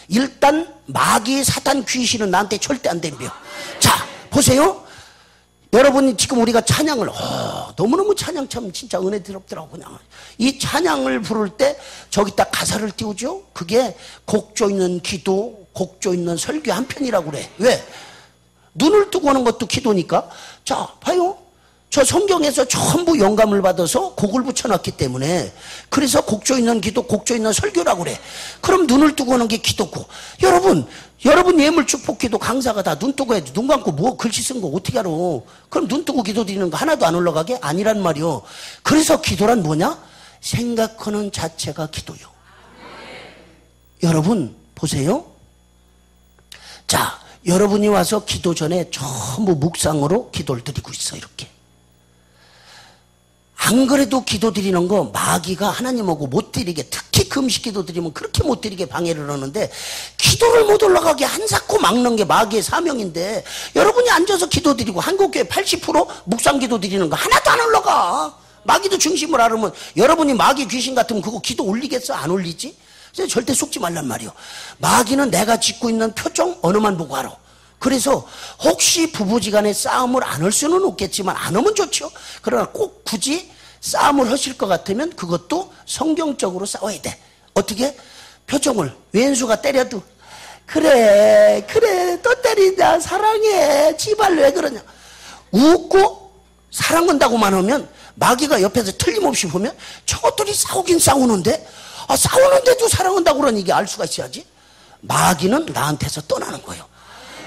[SPEAKER 1] 일단 마귀 사탄 귀신은 나한테 절대 안 덤벼. 자, 보세요. 여러분 지금 우리가 찬양을 너무너무 찬양 참 진짜 은혜스럽더라고. 그냥 이 찬양을 부를 때 저기다 가사를 띄우죠. 그게 곡조 있는 기도, 곡조 있는 설교 한 편이라고 그래. 왜? 눈을 뜨고 하는 것도 기도니까. 자, 봐요. 저 성경에서 전부 영감을 받아서 곡을 붙여놨기 때문에 그래서 곡조 있는 기도, 곡조 있는 설교라고 그래. 그럼 눈을 뜨고 하는 게 기도고. 여러분 예물 축복기도 강사가 다 눈 뜨고 해야지. 눈 감고 뭐 글씨 쓴 거 어떻게 알아. 그럼 눈 뜨고 기도 드리는 거 하나도 안 올라가게? 아니란 말이요. 그래서 기도란 뭐냐? 생각하는 자체가 기도요. 여러분 보세요. 자, 여러분이 와서 기도 전에 전부 묵상으로 기도를 드리고 있어. 이렇게 안 그래도 기도 드리는 거 마귀가 하나님하고 못 드리게, 특히 금식 기도 드리면 그렇게 못 드리게 방해를 하는데 기도를 못 올라가게 한사코 막는 게 마귀의 사명인데 여러분이 앉아서 기도 드리고 한국교회 80% 묵상 기도 드리는 거 하나도 안 올라가. 마귀도 중심을 알으면 여러분이 마귀 귀신 같으면 그거 기도 올리겠어? 안 올리지? 그래서 절대 속지 말란 말이요. 마귀는 내가 짓고 있는 표정 언어만 보고 알아. 그래서 혹시 부부지간에 싸움을 안 할 수는 없겠지만 안 하면 좋죠. 그러나 꼭 굳이 싸움을 하실 것 같으면 그것도 성경적으로 싸워야 돼. 어떻게? 표정을 왼수가 때려도 그래 또 때리냐 사랑해 지발 왜 그러냐 웃고 사랑한다고만 하면 마귀가 옆에서 틀림없이 보면 저것들이 싸우긴 싸우는데 싸우는데도 사랑한다고 그러니 이게 알 수가 있어야지. 마귀는 나한테서 떠나는 거예요.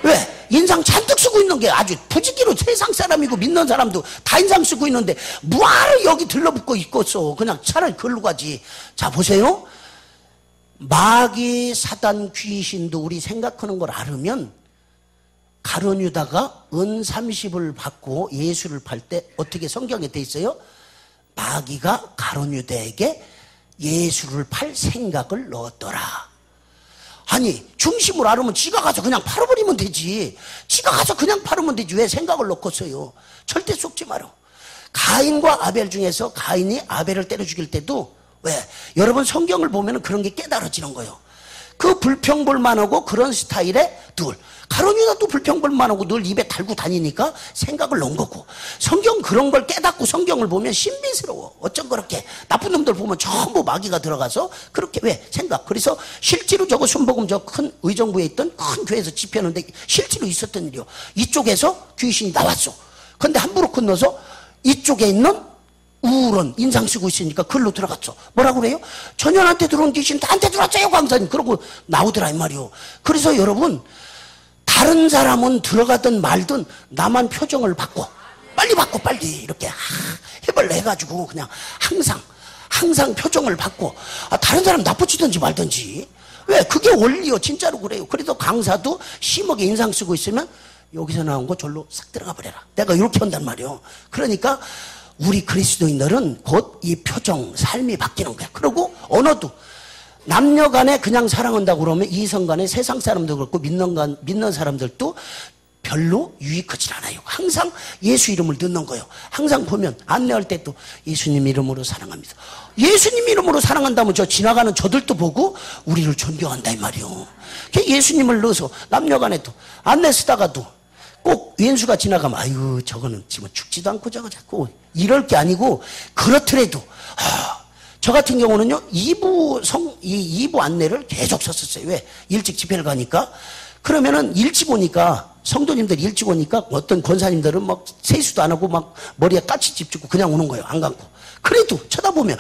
[SPEAKER 1] 왜? 인상 잔뜩 쓰고 있는 게 아주 부지기로 세상 사람이고 믿는 사람도 다 인상 쓰고 있는데 뭐하러 여기 들러붙고 있겠어. 그냥 차라리 걸로 가지. 자, 보세요. 마귀 사단 귀신도 우리 생각하는 걸 알으면 가룟 유다가 은 30을 받고 예수를 팔 때 어떻게 성경에 돼 있어요? 마귀가 가룟 유다에게 예수를 팔 생각을 넣었더라. 아니 중심을 알으면 지가 가서 그냥 팔아버리면 되지. 지가 가서 그냥 팔으면 되지. 왜 생각을 넣겠어요? 절대 속지 마라. 가인과 아벨 중에서 가인이 아벨을 때려 죽일 때도 왜? 여러분 성경을 보면 그런 게 깨달아지는 거예요. 그 불평불만하고 그런 스타일의 둘. 가룟 유다도 불평불만하고 늘 입에 달고 다니니까 생각을 넣은 거고, 성경 그런 걸 깨닫고 성경을 보면 신비스러워. 어쩜 그렇게 나쁜 놈들 보면 전부 마귀가 들어가서 그렇게 왜 생각. 그래서 실제로 저거 순복음 저 큰 의정부에 있던 큰 교회에서 집회하는데 실제로 있었던 일이요. 이쪽에서 귀신이 나왔어. 근데 함부로 건너서 이쪽에 있는 우울한 인상 쓰고 있으니까 글로 들어갔죠. 뭐라고 그래요? 전현한테 들어온 귀신 나한테 들어왔어요 강사님. 그러고 나오더라 이 말이요. 그래서 여러분 다른 사람은 들어가든 말든 나만 표정을 바꿔. 빨리 바꿔 빨리. 이렇게 해볼래 해가지고 그냥 항상 표정을 바꿔. 다른 사람 나쁘지든지 말든지. 왜? 그게 원리요. 진짜로 그래요. 그래도 강사도 심하게 인상 쓰고 있으면 여기서 나온 거 절로 싹 들어가 버려라. 내가 이렇게 한단 말이요. 그러니까 우리 그리스도인들은 곧 이 표정, 삶이 바뀌는 거야. 그리고 언어도 남녀 간에 그냥 사랑한다고 그러면 이성 간에 세상 사람도 그렇고 믿는 사람들도 별로 유익하지 않아요. 항상 예수 이름을 넣는 거예요. 항상 보면 안내할 때도 예수님 이름으로 사랑합니다. 예수님 이름으로 사랑한다면 저 지나가는 저들도 보고 우리를 존경한다 이 말이요. 예수님을 넣어서 남녀 간에도 안내 쓰다가도 꼭 왼수가 지나가면 아유 저거는 지금 죽지도 않고 저거 자꾸 이럴 게 아니고, 그렇더라도 저 같은 경우는요 2부 안내를 계속 썼었어요. 왜? 일찍 집회를 가니까. 그러면은 일찍 오니까 성도님들 일찍 오니까 어떤 권사님들은 막 세수도 안 하고 막 머리에 까치 집주고 그냥 오는 거예요. 안 감고. 그래도 쳐다보면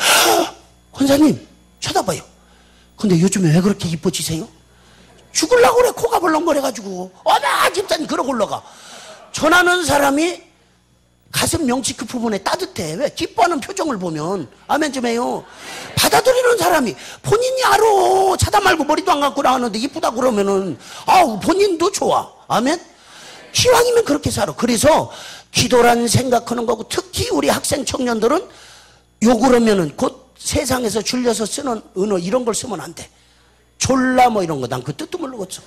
[SPEAKER 1] 권사님 쳐다봐요. 근데 요즘에 왜 그렇게 이뻐지세요? 죽으려고 그래. 코가 벌렁거려가지고. 어머 집사님 그러고 올라가. 전하는 사람이 가슴 명치 그 부분에 따뜻해. 왜? 기뻐하는 표정을 보면. 아멘 좀 해요. 받아들이는 사람이 본인이 알아. 차다 말고 머리도 안 감고 나왔는데 이쁘다 그러면은 아우 본인도 좋아. 아멘. 기왕이면 그렇게 살아. 그래서 기도란 생각하는 거고, 특히 우리 학생 청년들은 요 그러면은 곧 세상에서 줄여서 쓰는 언어 이런 걸 쓰면 안 돼. 졸라 뭐 이런 거 난 그 뜻도 모르겠어.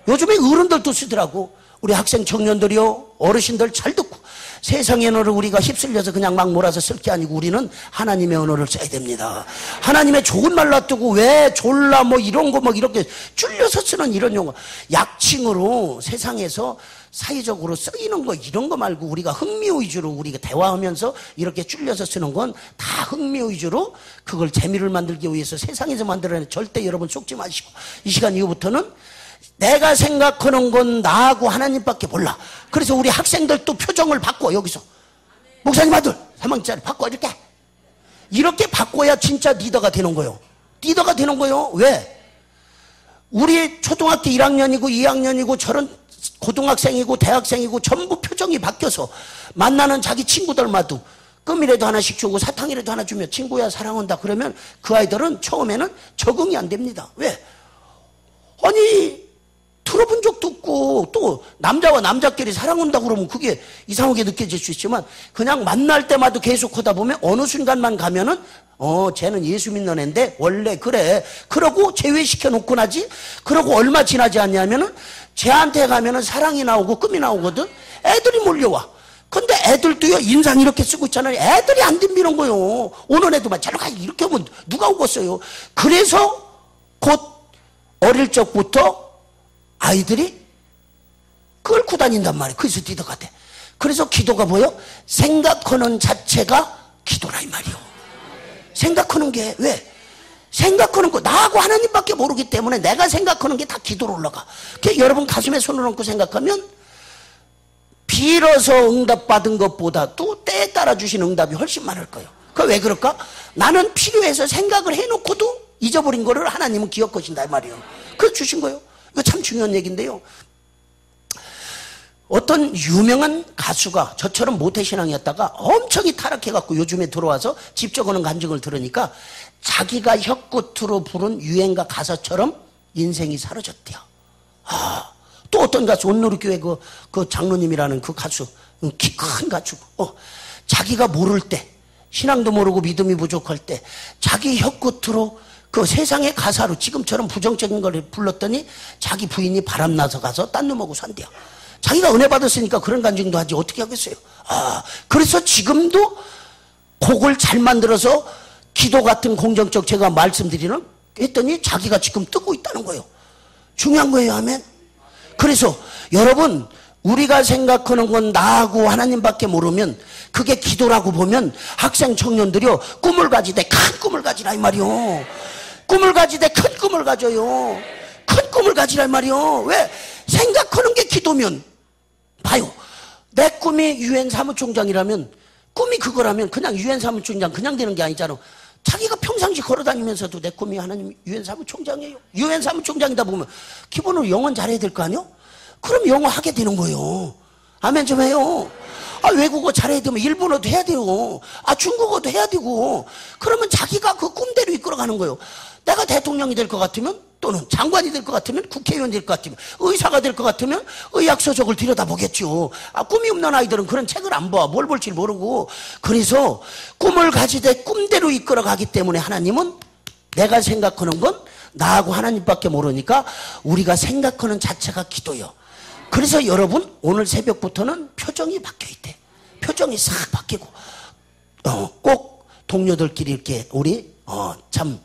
[SPEAKER 1] 요즘에 어른들도 쓰더라고. 우리 학생 청년들이요, 어르신들 잘 듣고, 세상의 언어를 우리가 휩쓸려서 그냥 막 몰아서 쓸 게 아니고 우리는 하나님의 언어를 써야 됩니다. 하나님의 좋은 말 놔두고 왜 졸라 뭐 이런 거 뭐 이렇게 줄여서 쓰는 이런 용어, 약칭으로 세상에서 사회적으로 쓰이는 거 이런 거 말고 우리가 흥미 위주로 우리가 대화하면서 이렇게 줄여서 쓰는 건 다 흥미 위주로 그걸 재미를 만들기 위해서 세상에서 만들어내는, 절대 여러분 속지 마시고 이 시간 이후부터는 내가 생각하는 건 나하고 하나님밖에 몰라. 그래서 우리 학생들도 표정을 바꿔. 여기서 목사님 아들 3학년짜리 바꿔. 이렇게 바꿔야 진짜 리더가 되는 거예요. 리더가 되는 거예요. 왜? 우리 초등학교 1학년이고 2학년이고 저런 고등학생이고 대학생이고 전부 표정이 바뀌어서 만나는 자기 친구들마도 껌이라도 하나씩 주고 사탕이라도 하나 주면 친구야 사랑한다 그러면 그 아이들은 처음에는 적응이 안 됩니다. 왜? 아니 들어본 적도 없고, 또 남자와 남자끼리 사랑한다 그러면 그게 이상하게 느껴질 수 있지만 그냥 만날 때마다 계속 하다 보면 어느 순간만 가면은 쟤는 예수 믿는 애인데 원래 그래. 그러고 제외시켜 놓고 나지. 그러고 얼마 지나지 않냐면은 쟤한테 가면은 사랑이 나오고 끔이 나오거든. 애들이 몰려와. 근데 애들도요 인상 이렇게 쓰고 있잖아요. 애들이 안 덤비는 거예요. 오는 애들만 저러 가 이렇게 하면 누가 오겠어요. 그래서 곧 어릴 적부터 아이들이 끌고 다닌단 말이에요. 그래서 리더가 돼. 그래서 기도가 뭐예요? 생각하는 자체가 기도라 이 말이에요. 생각하는 게 왜? 생각하는 거 나하고 하나님밖에 모르기 때문에 내가 생각하는 게 다 기도로 올라가. 여러분 가슴에 손을 얹고 생각하면 빌어서 응답받은 것보다 또 때에 따라 주신 응답이 훨씬 많을 거예요. 그 왜 그럴까? 나는 필요해서 생각을 해놓고도 잊어버린 거를 하나님은 기억하신다 이 말이에요. 그래서 주신 거예요. 이거 참 중요한 얘기인데요. 어떤 유명한 가수가 저처럼 모태신앙이었다가 엄청이 타락해갖고 요즘에 들어와서 집적하는 간증을 들으니까 자기가 혀끝으로 부른 유행가 가사처럼 인생이 사라졌대요. 또 어떤 가수, 온누리교회 그 장로님이라는 그 가수, 키 큰 가수, 자기가 모를 때, 신앙도 모르고 믿음이 부족할 때 자기 혀끝으로 그 세상의 가사로 지금처럼 부정적인 걸 불렀더니 자기 부인이 바람나서 가서 딴 놈하고 산대요. 자기가 은혜 받았으니까 그런 간증도 하지 어떻게 하겠어요. 그래서 지금도 곡을 잘 만들어서 기도 같은 공정적 제가 말씀드리는 했더니 자기가 지금 뜨고 있다는 거예요. 중요한 거예요. 아멘. 그래서 여러분 우리가 생각하는 건 나하고 하나님밖에 모르면 그게 기도라고 보면 학생 청년들이요 꿈을 가지되 큰 꿈을 가지라 이 말이요. 꿈을 가지되 큰 꿈을 가져요. 큰 꿈을 가지라 이 말이요. 왜? 생각하는 게 기도면 봐요. 내 꿈이 유엔 사무총장이라면 꿈이 그거라면 그냥 유엔 사무총장 그냥 되는 게 아니잖아. 자기가 평상시 걸어다니면서도 내 꿈이 하나님 유엔 사무총장이에요. 유엔 사무총장이다 보면 기본으로 영어는 잘해야 될 거 아니요? 그럼 영어 하게 되는 거예요. 아멘 좀 해요. 외국어 잘해야 되면 일본어도 해야 돼요. 중국어도 해야 되고. 그러면 자기가 그 꿈대로 이끌어가는 거예요. 내가 대통령이 될 것 같으면 또는 장관이 될 것 같으면 국회의원이 될 것 같으면 의사가 될 것 같으면 의학서적을 들여다보겠죠. 꿈이 없는 아이들은 그런 책을 안 봐. 뭘 볼지 모르고. 그래서 꿈을 가지되 꿈대로 이끌어가기 때문에 하나님은 내가 생각하는 건 나하고 하나님밖에 모르니까 우리가 생각하는 자체가 기도요. 그래서 여러분 오늘 새벽부터는 표정이 바뀌어 있대. 표정이 싹 바뀌고 꼭 동료들끼리 이렇게 우리 참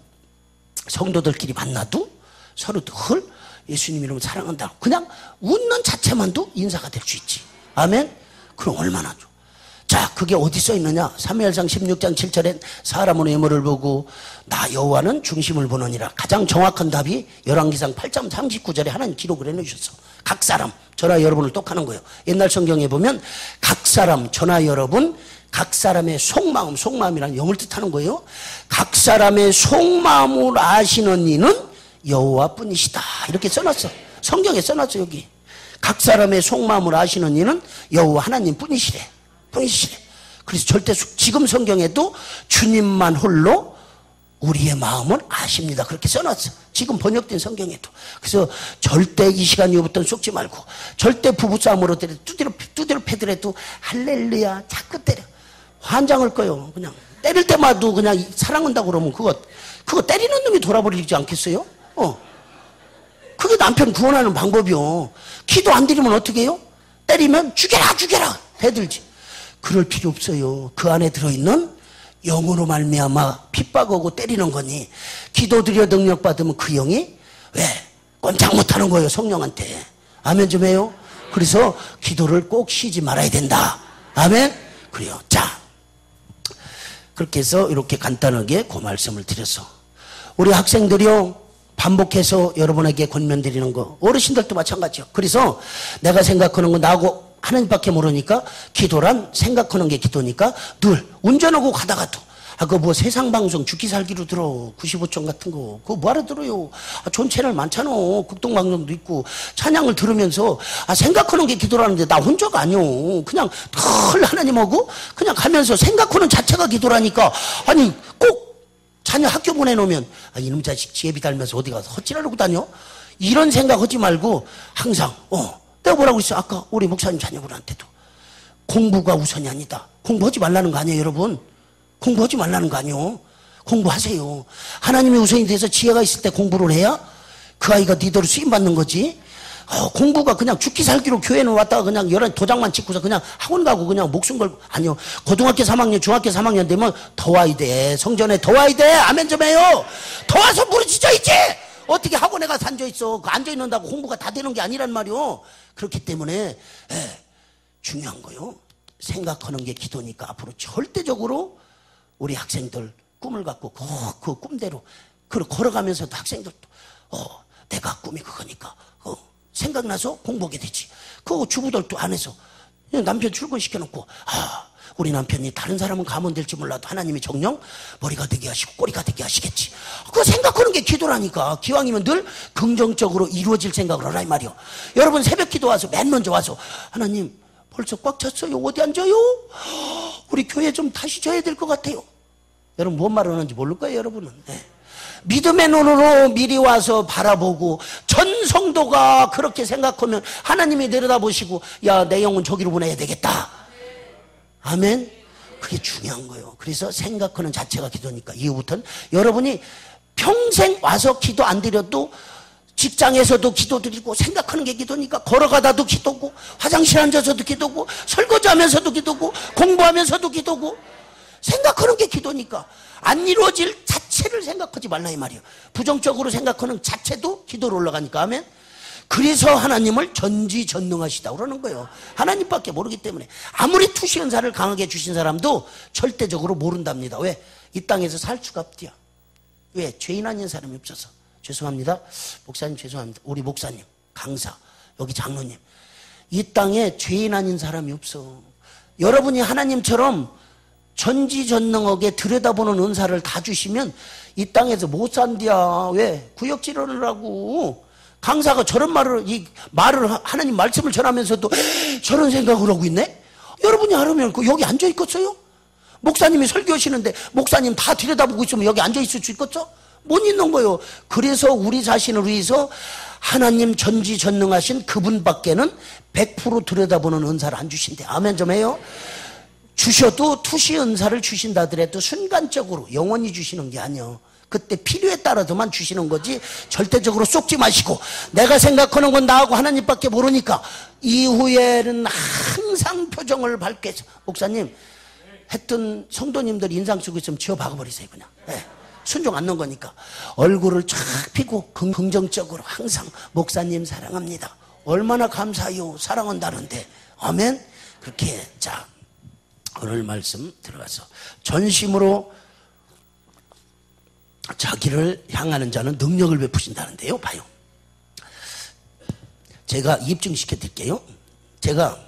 [SPEAKER 1] 성도들끼리 만나도 서로 늘 예수님 이름을 사랑한다. 그냥 웃는 자체만도 인사가 될 수 있지. 아멘. 그럼 얼마나 좋아. 자, 그게 어디 써 있느냐? 사무엘상 16장 7절엔 사람은 외모를 보고 나 여호와는 중심을 보느니라. 가장 정확한 답이 열왕기상 8장 39절에 하나님 기록을 해놓으셨어. 각 사람, 저나 여러분을 똑하는 거예요. 옛날 성경에 보면 각 사람, 저나 여러분, 각 사람의 속마음, 속마음이란 영을 뜻하는 거예요. 각 사람의 속마음을 아시는 이는 여호와뿐이시다. 이렇게 써놨어. 성경에 써놨어 여기. 각 사람의 속마음을 아시는 이는 여호와 하나님 뿐이시래. 그래서 절대 지금 성경에도 주님만 홀로 우리의 마음을 아십니다. 그렇게 써놨어. 지금 번역된 성경에도. 그래서 절대 이 시간 이후부터 속지 말고, 절대 부부싸움으로 두드려 패더라도 할렐루야 자꾸 때려. 환장할 거요. 그냥 때릴 때마다 그냥 사랑한다고 그러면 그거 때리는 놈이 돌아버리지 않겠어요? 그게 남편 구원하는 방법이요. 기도 안 드리면 어떻게 해요? 때리면 죽여라 대들지. 그럴 필요 없어요. 그 안에 들어있는 영으로 말미암아 핍박하고 때리는 거니, 기도 드려 능력 받으면 그 영이 왜 꼼짝 못하는 거예요. 성령한테. 아멘 좀 해요. 그래서 기도를 꼭 쉬지 말아야 된다. 아멘. 그래요. 자, 그렇게 해서 이렇게 간단하게 그 말씀을 드려서, 우리 학생들이요 반복해서 여러분에게 권면드리는 거, 어르신들도 마찬가지요. 그래서 내가 생각하는 거 나하고 하나님밖에 모르니까, 기도란 생각하는 게 기도니까 늘 운전하고 가다가도 그거 뭐 세상 방송 죽기 살기로 들어 95점 같은 거 그거 뭐하러 들어요. 좋은 채널 많잖아. 국동방송도 있고. 찬양을 들으면서 생각하는 게 기도라는데 나 혼자가 아니오. 그냥 늘 하나님하고 그냥 가면서 생각하는 자체가 기도라니까. 아니 꼭 자녀 학교 보내놓으면 이놈 자식 지혜비 달면서 어디 가서 헛질하려고 다녀? 이런 생각 하지 말고 항상 내가 뭐라고 했어? 아까 우리 목사님 자녀분한테도 공부가 우선이 아니다. 공부하지 말라는 거 아니에요, 여러분? 공부하지 말라는 거 아니에요. 공부하세요. 하나님이 우선이 돼서 지혜가 있을 때 공부를 해야 그 아이가 니대로 쓰임받는 거지. 공부가 그냥 죽기 살기로 교회는 왔다가 그냥 여러 도장만 찍고서 그냥 학원 가고 그냥 목숨 걸고, 아니요. 고등학교 3학년, 중학교 3학년 되면 더 와야 돼. 성전에 더 와야 돼. 아멘 좀 해요. 더 와서 부르짖어 있지. 어떻게 학원에 가서 앉아있어. 그 앉아있는다고 공부가 다 되는 게 아니란 말이요. 그렇기 때문에 중요한 거요. 생각하는 게 기도니까 앞으로 절대적으로 우리 학생들 꿈을 갖고 그 꿈대로 걸어가면서도 학생들도 내가 꿈이 그거니까 생각나서 공부하게 되지. 그 주부들도 안에서 남편 출근시켜놓고 우리 남편이 다른 사람은 가면 될지 몰라도 하나님이 정녕 머리가 되게 하시고 꼬리가 되게 하시겠지. 그거 생각하는 게 기도라니까. 기왕이면 늘 긍정적으로 이루어질 생각을 하라 이 말이요. 여러분 새벽 기도 와서 맨 먼저 와서 하나님 벌써 꽉 찼어요. 어디 앉아요? 우리 교회 좀 다시 져야 될 것 같아요. 여러분 뭔 말을 하는지 모를 거예요, 여러분은. 믿음의 눈으로 미리 와서 바라보고 전 성도가 그렇게 생각하면 하나님이 내려다보시고 야, 내 영혼 저기로 보내야 되겠다. 아멘. 그게 중요한 거예요. 그래서 생각하는 자체가 기도니까 이후부터는 여러분이 평생 와서 기도 안 드려도 직장에서도 기도 드리고, 생각하는 게 기도니까 걸어가다도 기도고, 화장실 앉아서도 기도고, 설거지하면서도 기도고, 공부하면서도 기도고, 생각하는 게 기도니까 안 이루어질 자체를 생각하지 말라 이 말이에요. 부정적으로 생각하는 자체도 기도로 올라가니까. 아멘. 그래서 하나님을 전지전능하시다고 그러는 거예요. 하나님밖에 모르기 때문에. 아무리 투시 은사를 강하게 주신 사람도 절대적으로 모른답니다. 왜? 이 땅에서 살 수가 없대요. 왜? 죄인 아닌 사람이 없어서. 죄송합니다. 목사님 죄송합니다. 우리 목사님, 강사, 여기 장로님, 이 땅에 죄인 아닌 사람이 없어. 여러분이 하나님처럼 전지전능하게 들여다보는 은사를 다 주시면 이 땅에서 못 산디야. 왜? 구역질을 하고. 강사가 저런 말을 하나님 말씀을 전하면서도 저런 생각을 하고 있네? 여러분이 알으면 여기 앉아 있겠어요? 목사님이 설교하시는데 목사님 다 들여다보고 있으면 여기 앉아 있을 수 있겠죠? 못 있는 거예요. 그래서 우리 자신을 위해서 하나님 전지전능하신 그분밖에는 100% 들여다보는 은사를 안 주신대. 아멘 좀 해요. 주셔도 투시 은사를 주신다 하더라도 순간적으로 영원히 주시는 게 아니에요. 그때 필요에 따라서만 주시는 거지 절대적으로 쏟지 마시고, 내가 생각하는 건 나하고 하나님밖에 모르니까 이후에는 항상 표정을 밝게 해서, 목사님 했던 성도님들 인상 쓰고 있으면 지워 박아버리세요. 그냥 순종 안 넣은 거니까 얼굴을 쫙 펴고 긍정적으로 항상 목사님 사랑합니다. 얼마나 감사해요. 사랑한다는데. 아멘. 그렇게. 자, 오늘 말씀 들어가서 전심으로 자기를 향하는 자는 능력을 베푸신다는데요. 봐요. 제가 입증시켜 드릴게요. 제가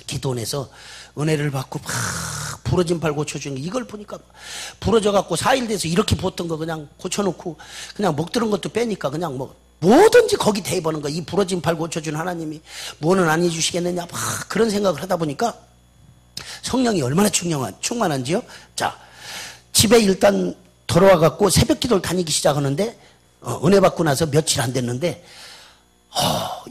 [SPEAKER 1] 기도원에서 은혜를 받고 막 부러진 팔 고쳐주는 이걸 보니까 부러져 갖고 4일 돼서 이렇게 보던 거 그냥 고쳐놓고 그냥 먹들은 것도 빼니까 그냥 뭐 뭐든지 거기 대입하는 거야. 이 부러진 팔 고쳐준 하나님이 뭐는 안 해주시겠느냐. 막 그런 생각을 하다 보니까 성령이 얼마나 충만한지요. 자, 집에 일단 돌아와갖고 새벽 기도를 다니기 시작하는데 은혜 받고 나서 며칠 안 됐는데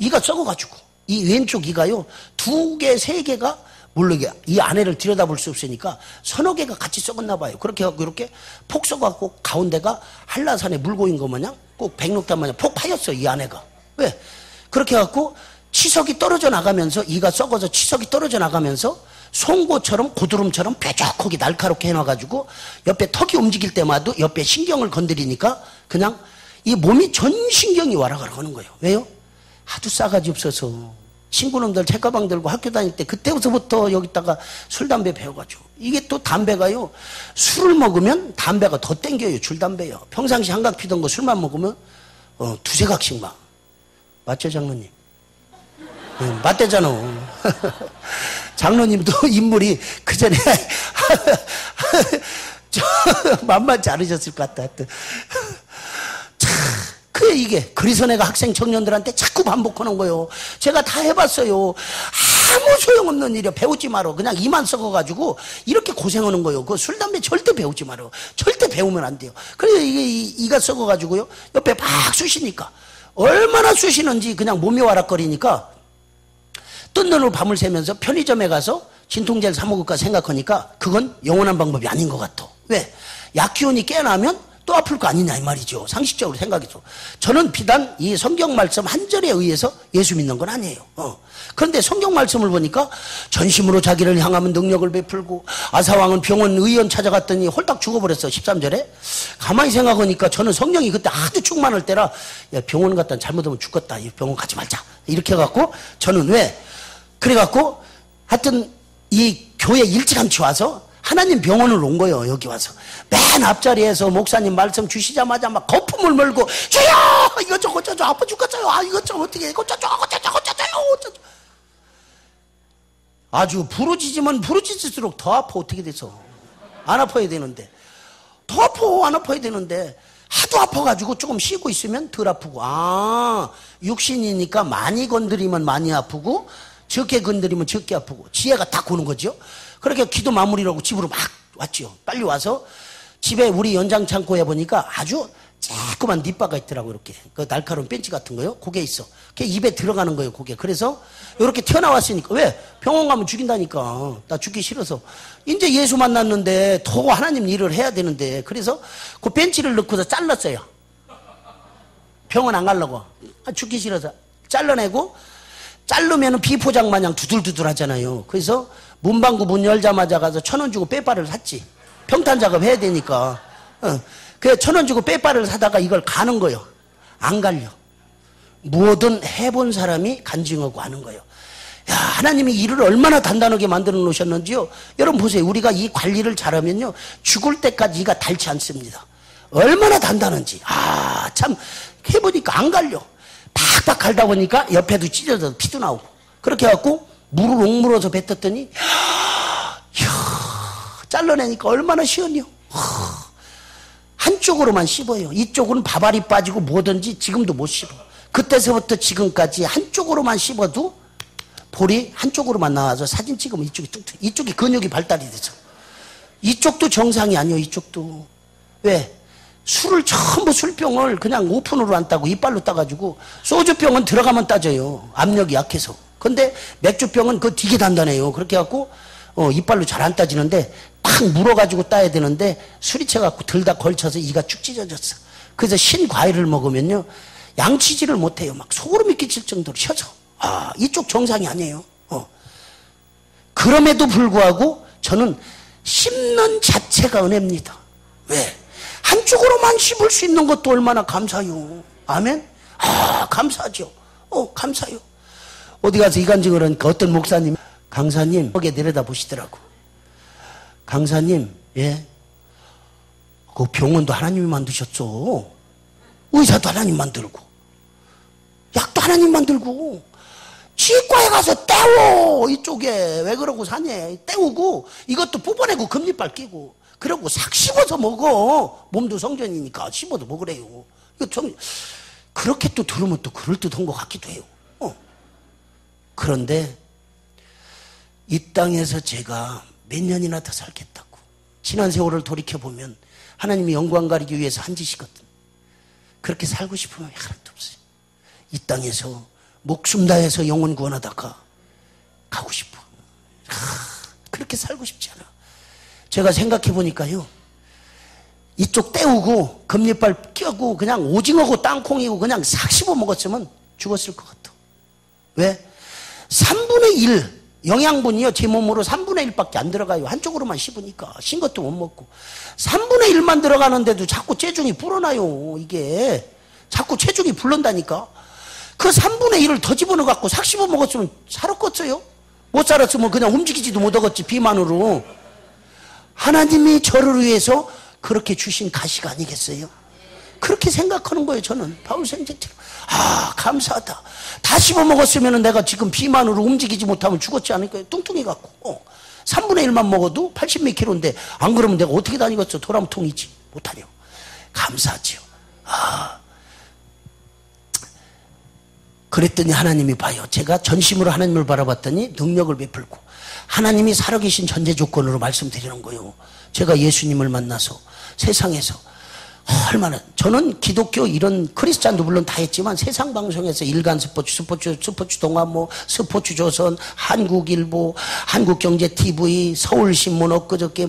[SPEAKER 1] 이가 썩어가지고 이 왼쪽 이가요 2개, 3개가 물론 이 안에를 들여다볼 수 없으니까 서너 개가 같이 썩었나 봐요. 그렇게 해갖고 이렇게 폭 썩어갖고 가운데가 한라산에 물 고인 거 마냥 꼭 백록담 마냥 폭 파였어요. 이 안에가. 왜? 그렇게 해갖고 치석이 떨어져 나가면서 이가 썩어서 치석이 떨어져 나가면서 송곳처럼 고드름처럼 뾰족하게 날카롭게 해놔가지고 옆에 턱이 움직일 때마다 옆에 신경을 건드리니까 그냥 이 몸이 전 신경이 와라가라 하는 거예요. 왜요? 하도 싸가지 없어서 친구놈들 책가방 들고 학교 다닐 때 그때부터 여기다가 술 담배 배워가지고 이게 또 담배가요 술을 먹으면 담배가 더 땡겨요. 줄담배요. 평상시 한각 피던 거 술만 먹으면 두세 각씩 막 맞죠 장로님? 맞대잖아. 장로님도 인물이 그 전에 만만치 않으셨을 것 같다. 그게 이게 그래서 내가 학생 청년들한테 자꾸 반복하는 거예요. 제가 다 해봤어요. 아무 소용없는 일이야. 배우지 마라. 그냥 이만 썩어가지고 이렇게 고생하는 거예요. 그 술 담배 절대 배우지 마라. 절대 배우면 안 돼요. 그래서 이게 이가 썩어가지고요 옆에 막 쑤시니까 얼마나 쑤시는지 그냥 몸이 와락거리니까 뜬 눈으로 밤을 새면서 편의점에 가서 진통제를 사 먹을까 생각하니까 그건 영원한 방법이 아닌 것 같아. 왜? 약 기운이 깨나면 또 아플 거 아니냐 이 말이죠. 상식적으로 생각해서. 저는 비단 이 성경 말씀 한 절에 의해서 예수 믿는 건 아니에요. 그런데 성경 말씀을 보니까 전심으로 자기를 향하면 능력을 베풀고 아사왕은 병원 의원 찾아갔더니 홀딱 죽어버렸어. 13절에. 가만히 생각하니까 저는 성령이 그때 아주 충만할 때라 야, 병원 갔다 잘못하면 죽겠다. 병원 가지 말자. 이렇게 해갖고 저는 왜? 그래갖고 하여튼 이 교회 일찌감치 와서 하나님 병원을 온 거예요. 여기 와서 맨 앞자리에서 목사님 말씀 주시자마자 막 거품을 몰고 주여 이것저것 어쩌죠 아파 죽겠어요. 아 이것저것 어떻게 이것저것 아주 부르짖으면 부르짖을수록 더 아파. 어떻게 돼서 안 아파야 되는데 더 아파. 안 아파야 되는데 하도 아파가지고 조금 쉬고 있으면 덜 아프고 육신이니까 많이 건드리면 많이 아프고 적게 건드리면 적게 아프고 지혜가 딱 오는 거죠. 그렇게 기도 마무리라고 집으로 막 왔죠. 빨리 와서 집에 우리 연장 창고에 보니까 아주 조그만 닛바가 있더라고. 이렇게 그 날카로운 벤치 같은 거요. 그게 있어. 그게 입에 들어가는 거예요. 그게. 그래서 이렇게 튀어나왔으니까 왜? 병원 가면 죽인다니까. 나 죽기 싫어서. 이제 예수 만났는데 더 하나님 일을 해야 되는데 그래서 그 벤치를 넣고서 잘랐어요. 병원 안 가려고. 죽기 싫어서 잘라내고 자르면 비포장 마냥 두들두들 하잖아요. 그래서 문방구 문 열자마자 가서 1,000원 주고 빼빠를 샀지. 평탄 작업 해야 되니까. 그래 1,000원 주고 빼빠를 사다가 이걸 가는 거예요. 안 갈려. 뭐든 해본 사람이 간증하고 하는 거예요. 야, 하나님이 일을 얼마나 단단하게 만들어 놓으셨는지요. 여러분 보세요. 우리가 이 관리를 잘하면요 죽을 때까지 이가 닳지 않습니다. 얼마나 단단한지. 참 해보니까 안 갈려. 팍팍 갈다 보니까 옆에도 찢어져서 피도 나오고 그렇게 해갖고 물을 옥물어서 뱉었더니 잘라내니까 얼마나 시원해요. 한쪽으로만 씹어요. 이쪽은 밥알이 빠지고 뭐든지 지금도 못 씹어. 그때서부터 지금까지 한쪽으로만 씹어도 볼이 한쪽으로만 나와서 사진 찍으면 이쪽이 뚱뚱. 이쪽이 근육이 발달이 되죠. 이쪽도 정상이 아니에요. 이쪽도. 왜? 술을 전부 술병을 그냥 오픈으로 안 따고 이빨로 따가지고 소주병은 들어가면 따져요. 압력이 약해서. 근데 맥주병은 그거 되게 단단해요. 그렇게 해갖고 이빨로 잘 안 따지는데 탁 물어가지고 따야 되는데 술이 채갖고 들다 걸쳐서 이가 쭉 찢어졌어. 그래서 신과일을 먹으면요 양치질을 못해요. 막 소름이 끼칠 정도로 쉬어져. 이쪽 정상이 아니에요. 그럼에도 불구하고 저는 씹는 자체가 은혜입니다. 왜? 한쪽으로만 씹을 수 있는 것도 얼마나 감사해요. 아멘? 감사하죠. 감사해요. 어디 가서 이간증을 하니까 어떤 목사님, 강사님, 거기에 내려다 보시더라고. 강사님, 예? 그 병원도 하나님이 만드셨어. 의사도 하나님 만들고, 약도 하나님 만들고, 치과에 가서 떼워! 이쪽에. 왜 그러고 사냐. 떼우고, 이것도 뽑아내고 금리빨 끼고, 그러고 싹 씹어서 먹어. 몸도 성전이니까 씹어서 먹으래요. 이거 그렇게 또 들으면 또 그럴듯한 것 같기도 해요. 그런데 이 땅에서 제가 몇 년이나 더 살겠다고 지난 세월을 돌이켜보면 하나님이 영광 가리기 위해서 한 짓이거든. 그렇게 살고 싶으면 하나도 없어요. 이 땅에서 목숨 다해서 영혼 구원하다가 가고 싶어. 그렇게 살고 싶지 않아. 제가 생각해 보니까요, 이쪽 때우고 금리빨 끼고 그냥 오징어고 땅콩이고 그냥 싹 씹어 먹었으면 죽었을 것 같아. 왜? 3분의 1 영양분이요, 제 몸으로 3분의 1밖에 안 들어가요. 한쪽으로만 씹으니까 신 것도 못 먹고 3분의 1만 들어가는데도 자꾸 체중이 불어나요. 이게 자꾸 체중이 불른다니까. 그 3분의 1을 더 집어넣어 갖고 싹 씹어 먹었으면 살았겠어요? 못 살았으면 그냥 움직이지도 못하겠지, 비만으로. 하나님이 저를 위해서 그렇게 주신 가시가 아니겠어요? 그렇게 생각하는 거예요. 저는 바울 선생님처럼. 감사하다. 다 씹어 먹었으면 내가 지금 비만으로 움직이지 못하면 죽었지 않을까요? 뚱뚱해 갖고 3분의 1만 먹어도 80 몇 킬로인데 안 그러면 내가 어떻게 다니겠어? 도람통이지 못하려. 감사하지요. 그랬더니 하나님이 봐요. 제가 전심으로 하나님을 바라봤더니 능력을 베풀고 하나님이 살아계신 전제 조건으로 말씀드리는 거예요. 제가 예수님을 만나서 세상에서 얼마나, 저는 기독교 이런 크리스찬도 물론 다 했지만 세상 방송에서 일간 스포츠 동아, 스포츠 조선, 한국일보, 한국경제TV, 서울신문, 엊그저께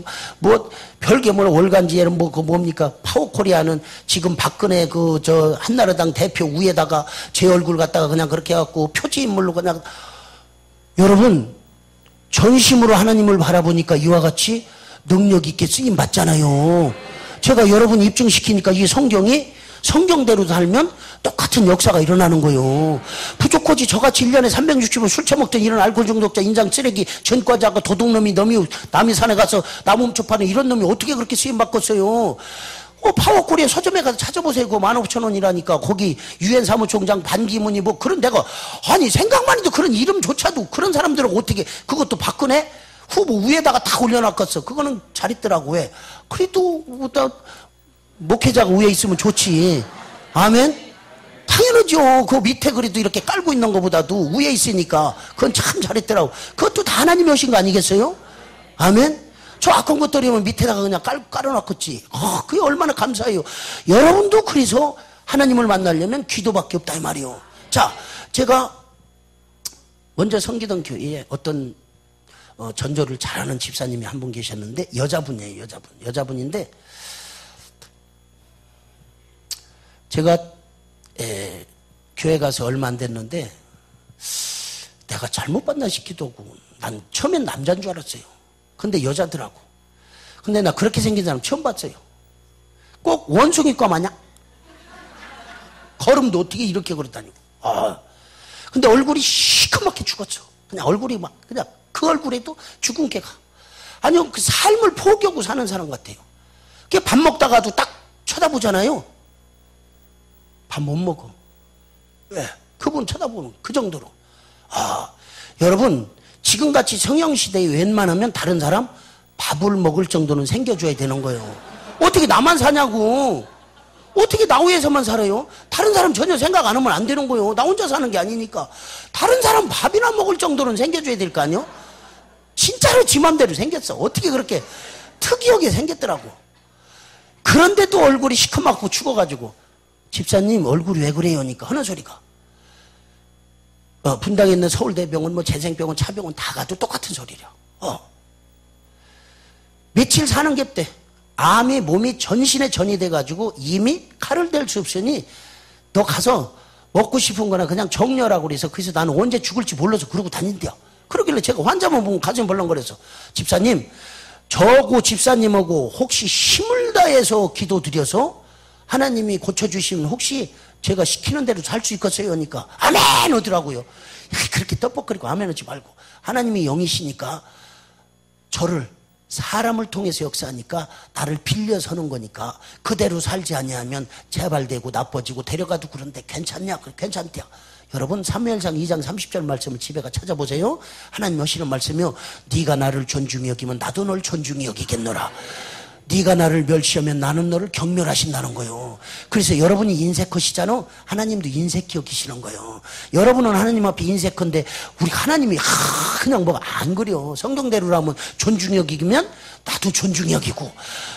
[SPEAKER 1] 별게 월간지에는 뭡니까? 파워코리아는 지금 박근혜 한나라당 대표 위에다가 제 얼굴 갖다가 그냥 그렇게 해갖고 표지인물로 그냥. 여러분, 전심으로 하나님을 바라보니까 이와 같이 능력 있게 쓰임 받잖아요. 제가 여러분 입증시키니까 이 성경이 성경대로 살면 똑같은 역사가 일어나는 거예요. 부족하지. 저같이 1년에 360일 술 처먹던 이런 알코올 중독자, 인장 쓰레기, 전과자가 도둑놈이 남이 산에 가서 나무 훔쳐 파는 이런 놈이 어떻게 그렇게 쓰임 받겠어요? 파워코리아 서점에 가서 찾아보세요. 그거 15,000원이라니까. 거기 유엔 사무총장 반기문이 그런 데가, 아니 생각만 해도 그런 이름조차도 그런 사람들은 어떻게, 그것도 박근혜 후보 위에다가 다 올려놨겠어. 그거는 잘 있더라고. 왜? 그래도 목회자가 위에 있으면 좋지. 아멘? 당연하죠. 그 밑에 그래도 이렇게 깔고 있는 것보다도 위에 있으니까 그건 참 잘했더라고. 그것도 다 하나님이 오신 거 아니겠어요? 아멘? 저 악한 것들이면 밑에다가 그냥 깔아놨겠지. 그게 얼마나 감사해요. 여러분도 그래서 하나님을 만나려면 기도밖에 없다 이 말이요. 자, 제가 먼저 섬기던 교회에 어떤 전도를 잘하는 집사님이 한 분 계셨는데, 여자분이에요. 여자분인데 제가 교회 가서 얼마 안 됐는데 내가 잘못 봤나 싶기도 하고, 난 처음엔 남자인 줄 알았어요. 근데 여자더라고. 근데 나 그렇게 생긴 사람 처음 봤어요. 꼭 원숭이과 마냥 걸음도 어떻게 이렇게 걸었다니고. 근데 얼굴이 시커멓게 죽었어. 그냥 얼굴이 그냥 그 얼굴에도 죽은 개가. 아니요, 그 삶을 포기하고 사는 사람 같아요. 그게 밥 먹다가도 딱 쳐다보잖아요. 밥 못 먹어. 왜? 그분 쳐다보는 그 정도로. 여러분, 지금같이 성형시대에 웬만하면 다른 사람 밥을 먹을 정도는 생겨줘야 되는 거예요. 어떻게 나만 사냐고. 어떻게 나 위해서만 살아요? 다른 사람 전혀 생각 안 하면 안 되는 거예요. 나 혼자 사는 게 아니니까. 다른 사람 밥이나 먹을 정도는 생겨줘야 될 거 아니에요? 진짜로 지 맘대로 생겼어. 어떻게 그렇게 특이하게 생겼더라고. 그런데도 얼굴이 시커멓고 죽어가지고, 집사님 얼굴이 왜 그래요? 하니까 하는 소리가, 분당에 있는 서울대병원, 재생병원, 차병원 다 가도 똑같은 소리려. 며칠 사는 게 없대. 암이 몸이 전신에 전이 돼가지고 이미 칼을 댈 수 없으니 너 가서 먹고 싶은 거나 그냥 정렬하고 그래서, 그래서 나는 언제 죽을지 몰라서 그러고 다닌대요. 그러길래 제가 환자만 보면 가슴 벌렁거려서, 집사님, 저고 집사님하고 혹시 힘을 다해서 기도드려서 하나님이 고쳐주시면 혹시 제가 시키는 대로 살 수 있겠어요? 하니까 아멘 하더라고요. 그렇게 떡볶거리고 아멘 하지 말고, 하나님이 영이시니까 저를 사람을 통해서 역사하니까 나를 빌려서는 거니까 그대로 살지 아니하면 재발되고 나빠지고 데려가도 그런데 괜찮냐? 괜찮대요. 여러분, 사무엘상 2장 30절 말씀을 집에 가 찾아보세요. 하나님 하시는 말씀이요, 네가 나를 존중히 여기면 나도 널 존중히 여기겠노라. 네가 나를 멸시하면 나는 너를 경멸하신다는 거예요. 그래서 여러분이 인색하시잖아. 하나님도 인색히 여기시는 거예요. 여러분은 하나님 앞에 인색한데 우리 하나님이 그냥 뭐 안 그려. 성경대로라면 존중 여기면 나도 존중 여기고,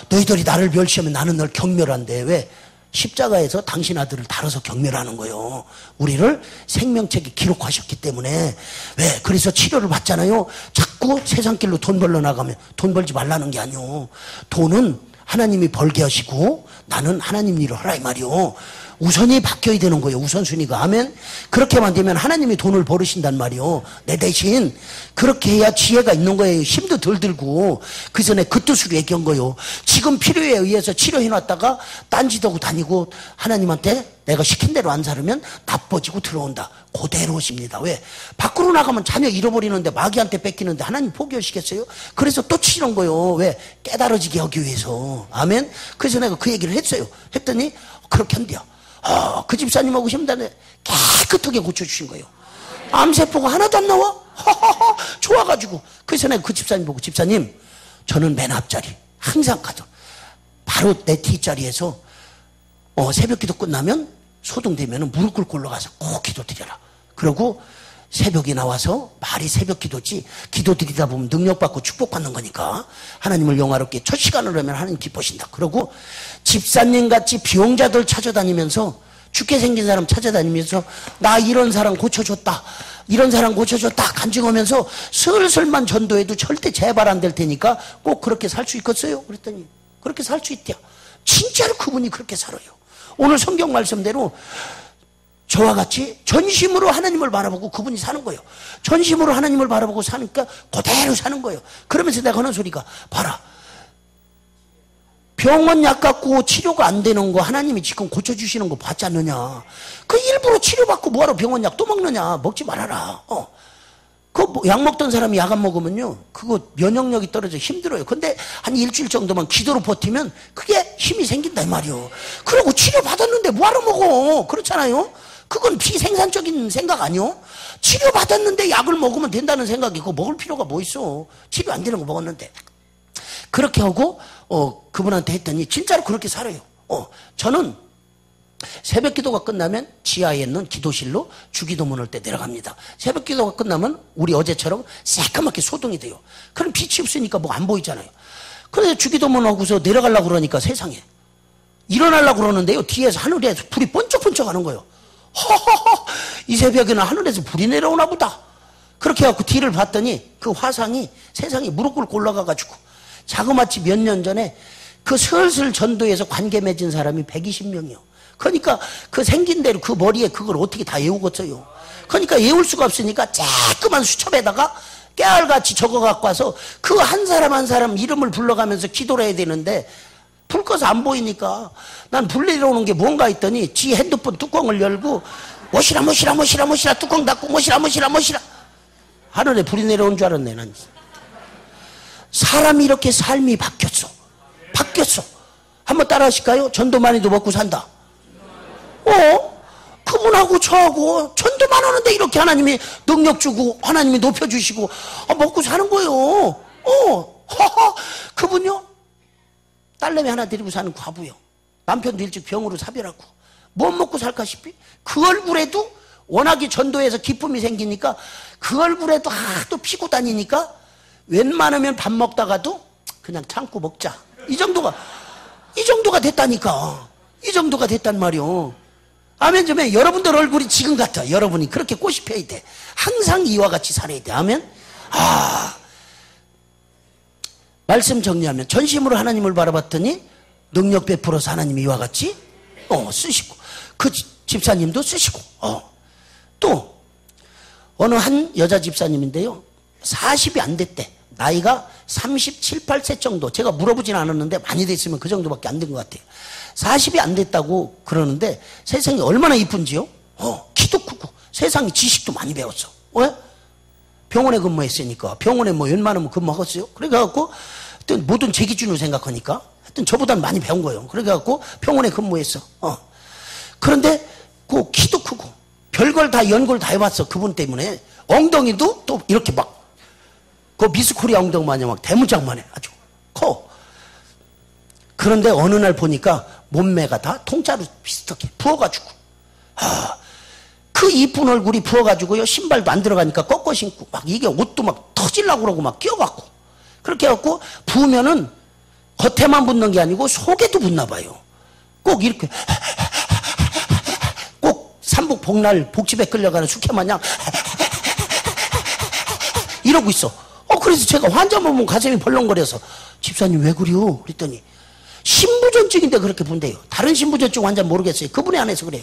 [SPEAKER 1] 너희들이 나를 멸시하면 나는 널 경멸한대. 왜? 십자가에서 당신 아들을 다뤄서 경멸하는 거예요. 우리를 생명책에 기록하셨기 때문에. 왜? 그래서 치료를 받잖아요. 자꾸 세상길로 돈 벌러 나가면 돈 벌지 말라는 게 아니요. 돈은 하나님이 벌게 하시고 나는 하나님 일을 하라 이 말이요. 우선이 바뀌어야 되는 거예요. 우선순위가. 아멘. 그렇게만 되면 하나님이 돈을 벌으신단 말이요. 내 대신 그렇게 해야 지혜가 있는 거예요. 힘도 덜 들고. 그 전에 그 뜻으로 얘기한 거예요. 지금 필요에 의해서 치료해놨다가 딴짓하고 다니고 하나님한테 내가 시킨 대로 안 살으면 나빠지고 들어온다. 그대로십니다. 왜? 밖으로 나가면 자녀 잃어버리는데 마귀한테 뺏기는데 하나님 포기하시겠어요? 그래서 또 치는 거예요. 왜? 깨달아지게 하기 위해서. 아멘. 그래서 내가 그 얘기를 했어요. 했더니 그렇게 한대요. 그 집사님하고 심단에 깨끗하게 고쳐주신 거예요. 암세포가 하나도 안 나와? 좋아가지고. 그래서 내가 그 집사님 보고, 집사님, 저는 맨 앞자리 항상 가죠. 바로 내 뒷자리에서 새벽 기도 끝나면 소동되면 무릎 꿇고 올라가서 꼭 기도 드려라. 그러고 새벽에 나와서 말이 새벽 기도지, 기도 드리다 보면 능력받고 축복받는 거니까 하나님을 영화롭게 첫 시간을 하면 하나님 기뻐하신다. 그러고 집사님같이 비용자들 찾아다니면서, 죽게 생긴 사람 찾아다니면서 나 이런 사람 고쳐줬다, 이런 사람 고쳐줬다 간증하면서 슬슬만 전도해도 절대 재발 안 될 테니까 꼭 그렇게 살 수 있겠어요? 그랬더니 그렇게 살 수 있대요. 진짜로 그분이 그렇게 살아요. 오늘 성경 말씀대로 저와 같이 전심으로 하나님을 바라보고 그분이 사는 거예요. 전심으로 하나님을 바라보고 사니까 그대로 사는 거예요. 그러면서 내가 하는 소리가, 봐라, 병원 약 갖고 치료가 안 되는 거 하나님이 지금 고쳐주시는 거 봤지 않느냐. 그 일부러 치료받고 뭐하러 병원 약 또 먹느냐. 먹지 말아라. 그 약 먹던 사람이 약 안 먹으면요, 그거 면역력이 떨어져 힘들어요. 근데 한 일주일 정도만 기도로 버티면 그게 힘이 생긴다 이 말이요. 그리고 치료 받았는데 뭐하러 먹어. 그렇잖아요. 그건 비생산적인 생각 아니요? 치료 받았는데 약을 먹으면 된다는 생각이, 그거 먹을 필요가 뭐 있어. 치료 안 되는 거 먹었는데. 그렇게 하고 그분한테 했더니 진짜로 그렇게 살아요. 저는 새벽 기도가 끝나면 지하에 있는 기도실로 주기도문 할 때 내려갑니다. 새벽 기도가 끝나면 우리 어제처럼 새까맣게 소동이 돼요. 그럼 빛이 없으니까 뭐 안 보이잖아요. 그래서 주기도문 하고서 내려가려고 그러니까 세상에 일어나려고 그러는데요, 뒤에서 하늘에서 불이 번쩍번쩍 하는 거예요. 허허허, 이 새벽에는 하늘에서 불이 내려오나 보다. 그렇게 해갖고 뒤를 봤더니 그 화상이 세상에 무릎 꿇고 올라가가지고 자그마치 몇 년 전에 그 슬슬 전도에서 관계 맺은 사람이 120명이요. 그러니까 그 생긴 대로 그 머리에 그걸 어떻게 다 외우겠어요. 그러니까 외울 수가 없으니까 쬐끄만 수첩에다가 깨알같이 적어갖고 와서 그 한 사람 한 사람 이름을 불러가면서 기도를 해야 되는데 불 꺼서 안 보이니까 난 불 내려오는 게 뭔가 했더니 지 핸드폰 뚜껑을 열고 모시라 모시라 모시라 모시라 뚜껑 닫고 모시라 모시라 모시라. 하늘에 불이 내려온 줄 알았네 난. 사람이 이렇게 삶이 바뀌었어. 바뀌었어. 한번 따라 하실까요? 전도만 해도 먹고 산다. 그분하고 저하고 전도만 하는데 이렇게 하나님이 능력 주고 하나님이 높여주시고 먹고 사는 거예요. 그분요, 딸내미 하나 데리고 사는 과부요. 남편도 일찍 병으로 사별하고 못 먹고 살까 싶이 그 얼굴에도 워낙에 전도해서 기쁨이 생기니까 그 얼굴에도 하도 피고 다니니까 웬만하면 밥 먹다가도 그냥 참고 먹자. 이 정도가 됐다니까. 이 정도가 됐단 말이요. 아멘 좀 해. 여러분들 얼굴이 지금 같아. 여러분이 그렇게 꽃이 펴야 돼. 항상 이와 같이 살아야 돼. 아멘. 말씀 정리하면 전심으로 하나님을 바라봤더니 능력 베풀어서 하나님이 이와 같이 쓰시고 그 집사님도 쓰시고 또 어느 한 여자 집사님인데요, 40이 안 됐대. 나이가 37, 8세 정도. 제가 물어보진 않았는데 많이 됐으면 그 정도밖에 안 된 것 같아요. 40이 안 됐다고 그러는데 세상이 얼마나 이쁜지요? 키도 크고 세상에 지식도 많이 배웠어. 왜? 병원에 근무했으니까. 병원에 뭐 웬만하면 근무하겠어요? 그래갖고 하여튼 모든 제 기준으로 생각하니까 하여튼 저보다는 많이 배운 거예요. 그래갖고 병원에 근무했어. 그런데 그 키도 크고 별걸 다 연걸 다 해봤어. 그분 때문에. 엉덩이도 또 이렇게 막 그 미스 코리아 엉덩이 마냥 막 대문짝만 해. 아주 커. 그런데 어느 날 보니까 몸매가 다 통짜로 비슷하게 부어가지고, 그 이쁜 얼굴이 부어가지고요, 신발도 안 들어가니까 꺾어 신고, 막 이게 옷도 막 터질라고 그러고 막 끼어갖고, 그렇게 해갖고 부으면은 겉에만 붙는 게 아니고 속에도 붙나 봐요. 꼭 이렇게, 꼭 삼복 복날 복집에 끌려가는 숙회 마냥 이러고 있어. 그래서 제가 환자만 보면 가슴이 벌렁거려서, 집사님 왜 그래요? 그랬더니 신부전증인데 그렇게 분대요. 다른 신부전증 환자 모르겠어요. 그분이 안 해서 그래요.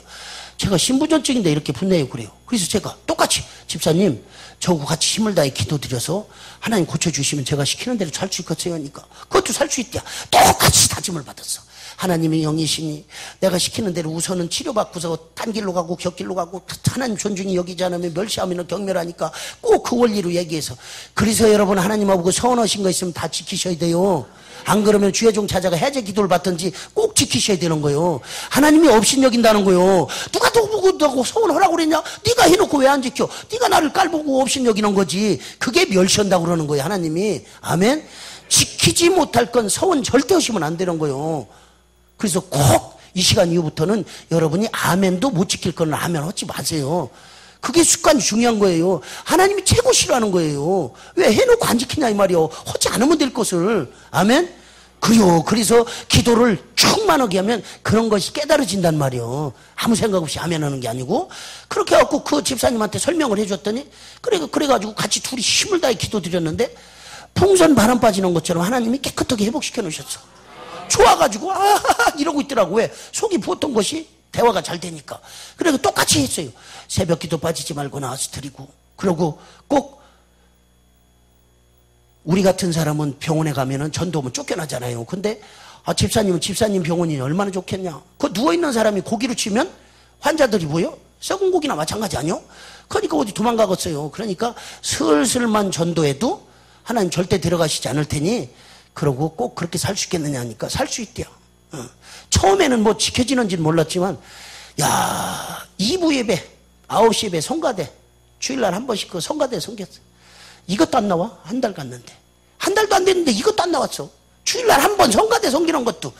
[SPEAKER 1] 제가 신부전증인데 이렇게 분내요 그래요. 그래서 제가 똑같이, 집사님 저하고 같이 힘을 다해 기도드려서 하나님 고쳐주시면 제가 시키는 대로 살 수 있겠어요 하니까, 그것도 살 수 있대요. 똑같이 다짐을 받았어. 하나님이 영이시니 내가 시키는 대로 우선은 치료받고서 단 길로 가고 격길로 가고, 하나님 존중이 여기지 않으면 멸시하면 경멸하니까 꼭 그 원리로 얘기해서, 그래서 여러분 하나님하고 서운하신 거 있으면 다 지키셔야 돼요. 안 그러면 주의 종 찾아가 해제 기도를 받든지 꼭 지키셔야 되는 거예요. 하나님이 업신여긴다는 거예요. 누가 누구하고 서운하라고 그랬냐? 네가 해놓고 왜 안 지켜? 네가 나를 깔보고 업신여기는 거지. 그게 멸시한다고 그러는 거예요, 하나님이. 아멘. 지키지 못할 건 서운 절대 하시면 안 되는 거예요. 그래서 꼭 이 시간 이후부터는 여러분이 아멘도 못 지킬 거는 아멘 하지 마세요. 그게 습관이 중요한 거예요. 하나님이 최고 싫어하는 거예요. 왜 해놓고 안 지키냐 이 말이요. 하지 않으면 될 것을. 아멘. 그래요. 그래서 기도를 충만하게 하면 그런 것이 깨달아진단 말이요. 아무 생각 없이 아멘 하는 게 아니고, 그렇게 해갖고 그 집사님한테 설명을 해줬더니, 그래가지고 같이 둘이 힘을 다해 기도드렸는데, 풍선 바람 빠지는 것처럼 하나님이 깨끗하게 회복시켜 놓으셨어. 좋아가지고 이러고 있더라고. 왜? 속이 부었던 것이 대화가 잘 되니까. 그래서 똑같이 했어요. 새벽 기도 빠지지 말고 나와서 드리고, 그러고 꼭 우리 같은 사람은 병원에 가면은 전도하면 쫓겨나잖아요. 근데 집사님은 집사님 병원이 얼마나 좋겠냐. 그 누워있는 사람이 고기로 치면 환자들이 뭐요? 썩은 고기나 마찬가지 아니요? 그러니까 어디 도망가겠어요. 그러니까 슬슬만 전도해도 하나님 절대 들어가시지 않을 테니, 그러고 꼭 그렇게 살 수 있겠느냐 하니까 살 수 있대요. 처음에는 뭐 지켜지는지는 몰랐지만, 야, 2부 예배, 9시 예배, 성가대, 주일날 한 번씩 그 성가대 섬겼어. 이것도 안 나와? 한 달 갔는데. 한 달도 안 됐는데 이것도 안 나왔어. 주일날 한 번 성가대 섬기는 것도.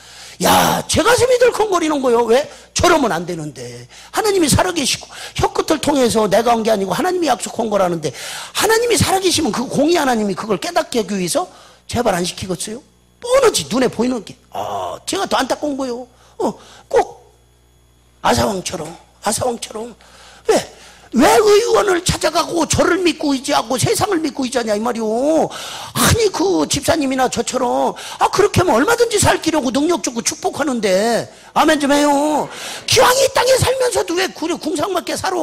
[SPEAKER 1] 야, 제 가슴이 덜컹거리는 거요. 왜? 저러면 안 되는데. 하나님이 살아계시고 혀끝을 통해서 내가 한 게 아니고 하나님이 약속한 거라는데, 하나님이 살아계시면 그 공의 하나님이 그걸 깨닫게 하기 위해서 제발 안 시키겠어요? 뻔하지, 눈에 보이는 게. 제가 더 안타까운 거요. 꼭 아사왕처럼. 왜 의원을 찾아가고 저를 믿고 의지하고 세상을 믿고 의지하냐 이 말이요. 아니 그 집사님이나 저처럼 그렇게 하면 얼마든지 살 기려고 능력 주고 축복하는데, 아멘 좀 해요. 기왕이 이 땅에 살면서도 왜 궁상맞게 살아?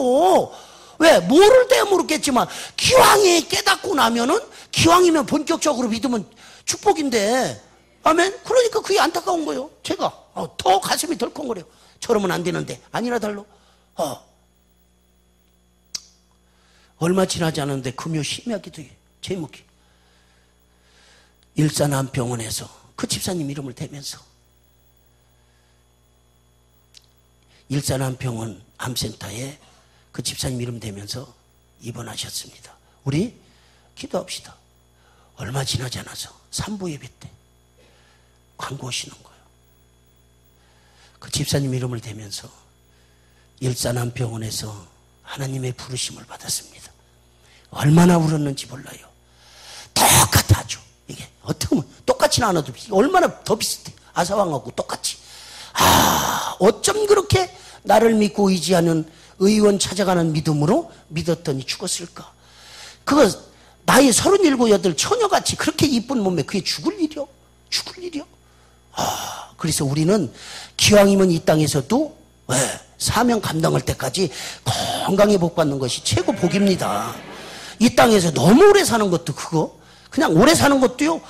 [SPEAKER 1] 왜? 뭐를 때야 모르겠지만 기왕이 깨닫고 나면은, 기왕이면 본격적으로 믿으면 축복인데, 아멘. 그러니까 그게 안타까운 거예요. 제가 더 가슴이 덜컹거려요. 저러면 안 되는데. 아니나 달러. 얼마 지나지 않았는데 금요 심야기도에 제목이 일산암병원에서 그 집사님 이름을 대면서 일산암병원 암센터에 그 집사님 이름 대면서 입원하셨습니다. 우리 기도합시다. 얼마 지나지 않아서 3부 예배 때 광고 오시는 거예요. 그 집사님 이름을 대면서 일산암병원에서 하나님의 부르심을 받았습니다. 얼마나 울었는지 몰라요. 똑같아 아주. 이게 어떻게 보면 똑같지는 않아도 얼마나 더 비슷해. 아사왕하고 똑같이. 어쩜 그렇게 나를 믿고 의지하는 의원 찾아가는 믿음으로 믿었더니 죽었을까. 그거 나이 37, 8 처녀같이 그렇게 이쁜 몸매, 그게 죽을 일이요? 그래서 우리는 기왕이면 이 땅에서도 사명 감당할 때까지 건강히 복 받는 것이 최고 복입니다. 이 땅에서 너무 오래 사는 것도 그냥 오래 사는 것도요,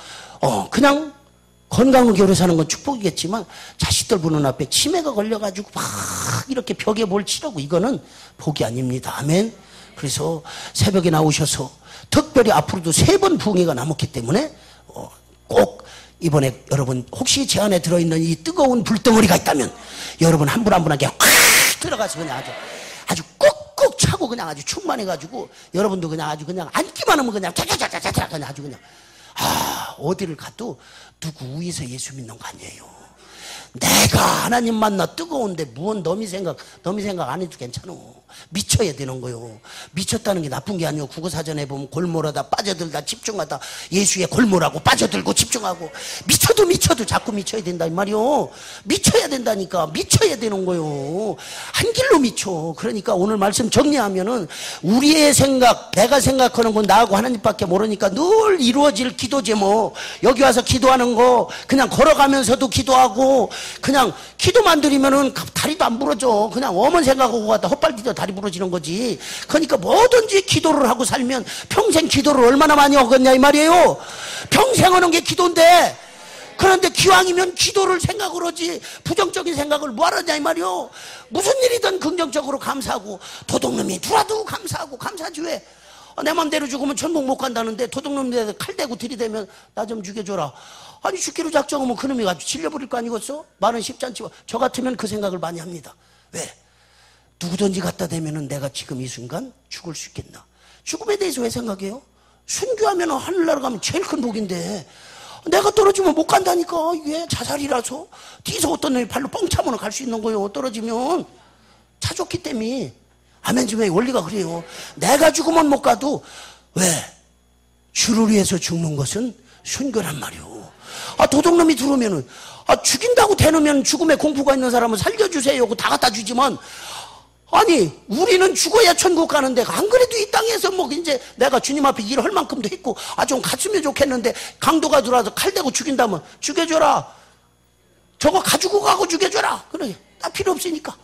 [SPEAKER 1] 그냥 건강하게 오래 사는 건 축복이겠지만, 자식들 보는 앞에 치매가 걸려가지고 막 이렇게 벽에 뭘 치라고, 이거는 복이 아닙니다. 아멘. 그래서 새벽에 나오셔서 특별히 앞으로도 3번 부흥회가 남았기 때문에 꼭 이번에 여러분 혹시 제 안에 들어있는 이 뜨거운 불덩어리가 있다면 여러분 한 분 한 분에게 확 들어가서 그냥 아주 꾹꾹 차고 그냥 아주 충만해가지고 여러분도 그냥 아주 그냥 앉기만 하면 그냥 짜자자자자 그냥 아주 그냥 어디를 가도 누구 위에서 예수 믿는 거 아니에요. 내가 하나님 만나 뜨거운데 무언 너미 생각 안 해도 괜찮아. 미쳐야 되는 거요. 미쳤다는 게 나쁜 게 아니고 국어사전에 보면 골몰하다 빠져들다 집중하다 예수의 골몰하고 빠져들고 집중하고 미쳐도 자꾸 미쳐야 된다 이 말이요. 미쳐야 된다니까. 미쳐야 되는 거요. 한 길로 미쳐. 그러니까 오늘 말씀 정리하면은 우리의 생각, 내가 생각하는 건 나하고 하나님밖에 모르니까 늘 이루어질 기도 제목. 여기 와서 기도하는 거 그냥 걸어가면서도 기도하고 그냥 기도만 드리면은 다리도 안 부러져. 그냥 어머니 생각하고 가다 헛발디뎌 다리 부러지는 거지. 그러니까 뭐든지 기도를 하고 살면 평생 기도를 얼마나 많이 하겠냐 이 말이에요. 평생 하는 게 기도인데, 그런데 기왕이면 기도를 생각을 하지 부정적인 생각을 뭐하느냐 이 말이요. 무슨 일이든 긍정적으로 감사하고 도둑놈이 들어와도 감사하고. 감사하지 왜? 내 맘대로 죽으면 천국 못 간다는데 도둑놈한테 칼 대고 들이대면 나 좀 죽여줘라. 아니 죽기로 작정하면 그놈이 가지고 질려버릴 거 아니겠어? 말은 쉽지 않지만 저 같으면 그 생각을 많이 합니다. 왜? 누구든지 갖다 대면은 내가 지금 이 순간 죽을 수 있겠나? 죽음에 대해서 왜 생각해요? 순교하면 하늘나라 가면 제일 큰 복인데 내가 떨어지면 못 간다니까. 이게 자살이라서 뒤에서 어떤 놈이 발로 뻥 차면 갈 수 있는 거예요. 떨어지면 차 좋기 때문에. 아멘 좀 해. 원리가 그래요. 내가 죽으면 못 가도 왜? 주를 위해서 죽는 것은 순교란 말이요. 도둑놈이 들어오면은 죽인다고 대놓으면 죽음에 공포가 있는 사람은 살려주세요 하고 다 갖다 주지만, 아니 우리는 죽어야 천국 가는데 안 그래도 이 땅에서 뭐 이제 내가 주님 앞에 일할 만큼도 했고 좀 갔으면 좋겠는데 강도가 들어와서 칼 대고 죽인다면 죽여줘라. 저거 가지고 가고 죽여줘라. 그래 나 필요 없으니까.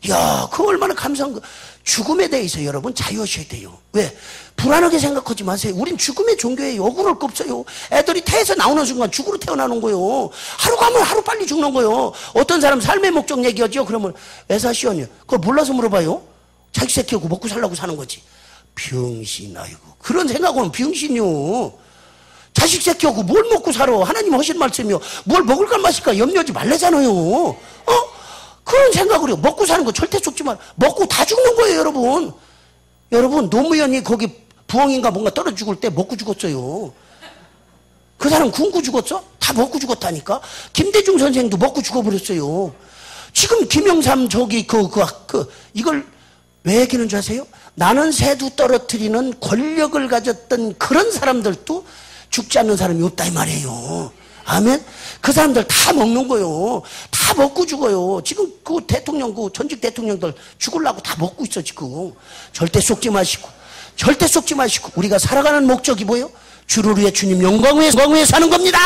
[SPEAKER 1] 야, 그거 얼마나 감사한 거. 죽음에 대해서 여러분 자유하셔야 돼요. 왜? 불안하게 생각하지 마세요. 우린 죽음의 종교에 억울할 거 없어요. 애들이 태에서 나오는 순간 죽으러 태어나는 거예요. 하루 가면 하루 빨리 죽는 거예요. 어떤 사람 삶의 목적 얘기하죠. 그러면 왜 사시오냐? 그거 몰라서 물어봐요. 자기 새끼하고 먹고 살라고 사는 거지. 병신, 아이고. 그런 생각은 병신이요. 자식 새끼하고 뭘 먹고 살아? 하나님 하신 말씀이요. 뭘 먹을까 마실까 염려하지 말래잖아요. 그런 생각을 해요. 먹고 사는 거 절대 죽지 말. 먹고 다 죽는 거예요, 여러분. 여러분, 노무현이 거기 부엉인가 뭔가 떨어져 죽을 때 먹고 죽었어요. 그 사람 굶고 죽었어? 다 먹고 죽었다니까? 김대중 선생도 먹고 죽어버렸어요. 지금 김영삼 이걸 왜 얘기하는 줄 아세요? 나는 새도 떨어뜨리는 권력을 가졌던 그런 사람들도 죽지 않는 사람이 없다 이 말이에요. 아멘? 그 사람들 다 먹는 거요. 다 먹고 죽어요. 지금 그 대통령, 그 전직 대통령들 죽으려고 다 먹고 있어, 지금. 절대 속지 마시고. 절대 속지 마시고. 우리가 살아가는 목적이 뭐예요? 주를 위해 주님 영광 위에 사는 겁니다!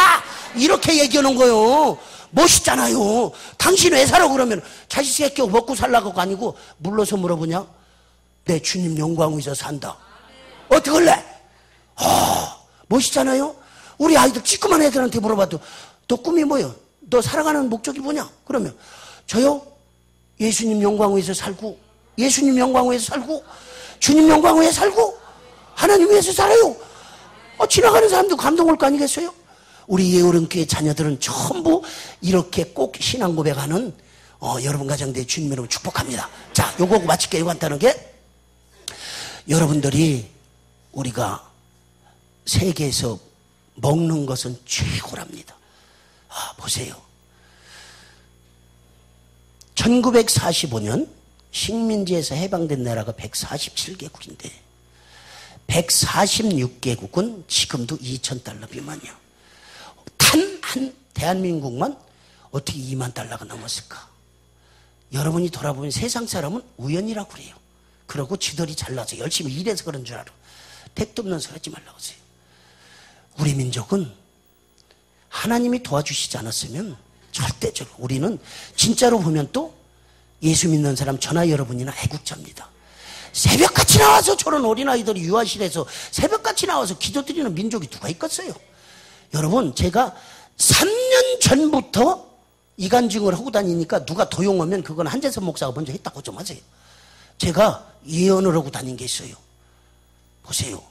[SPEAKER 1] 이렇게 얘기하는 거요. 멋있잖아요. 당신 왜 살아? 그러면 자식 새끼 먹고 살라고 아니고 물러서 물어보냐? 내 주님 영광 위에서 산다. 어떡할래? 멋있잖아요? 우리 아이들 찌끄만 애들한테 물어봐도 너 꿈이 뭐예요? 너 살아가는 목적이 뭐냐? 그러면 저요? 예수님 영광 위에서 살고, 예수님 영광 위에서 살고, 주님 영광 위에 살고, 하나님 위해서 살아요. 지나가는 사람도 감동할 거 아니겠어요? 우리 예오른교회 자녀들은 전부 이렇게 꼭 신앙 고백하는 여러분 가정대 주님 이름으로 축복합니다. 자, 요거 마칠게요. 간단하게. 여러분들이 우리가 세계에서 먹는 것은 최고랍니다. 보세요. 1945년 식민지에서 해방된 나라가 147개국인데 146개국은 지금도 2,000달러 미만이야. 단 한 대한민국만 어떻게 2만 달러가 넘었을까? 여러분이 돌아보면 세상 사람은 우연이라고 그래요. 그러고 지들이 잘나서 열심히 일해서 그런 줄 알아. 택도 없는 소리 하지 말라고 하세요. 우리 민족은 하나님이 도와주시지 않았으면 절대적으로 우리는 진짜로 보면 또 예수 믿는 사람 저나 여러분이나 애국자입니다. 새벽같이 나와서 저런 어린아이들이 유아실에서 새벽같이 나와서 기도드리는 민족이 누가 있겠어요? 여러분, 제가 3년 전부터 이간증을 하고 다니니까 누가 도용하면 그건 한재선 목사가 먼저 했다고 좀 하세요. 제가 예언을 하고 다닌 게 있어요. 보세요.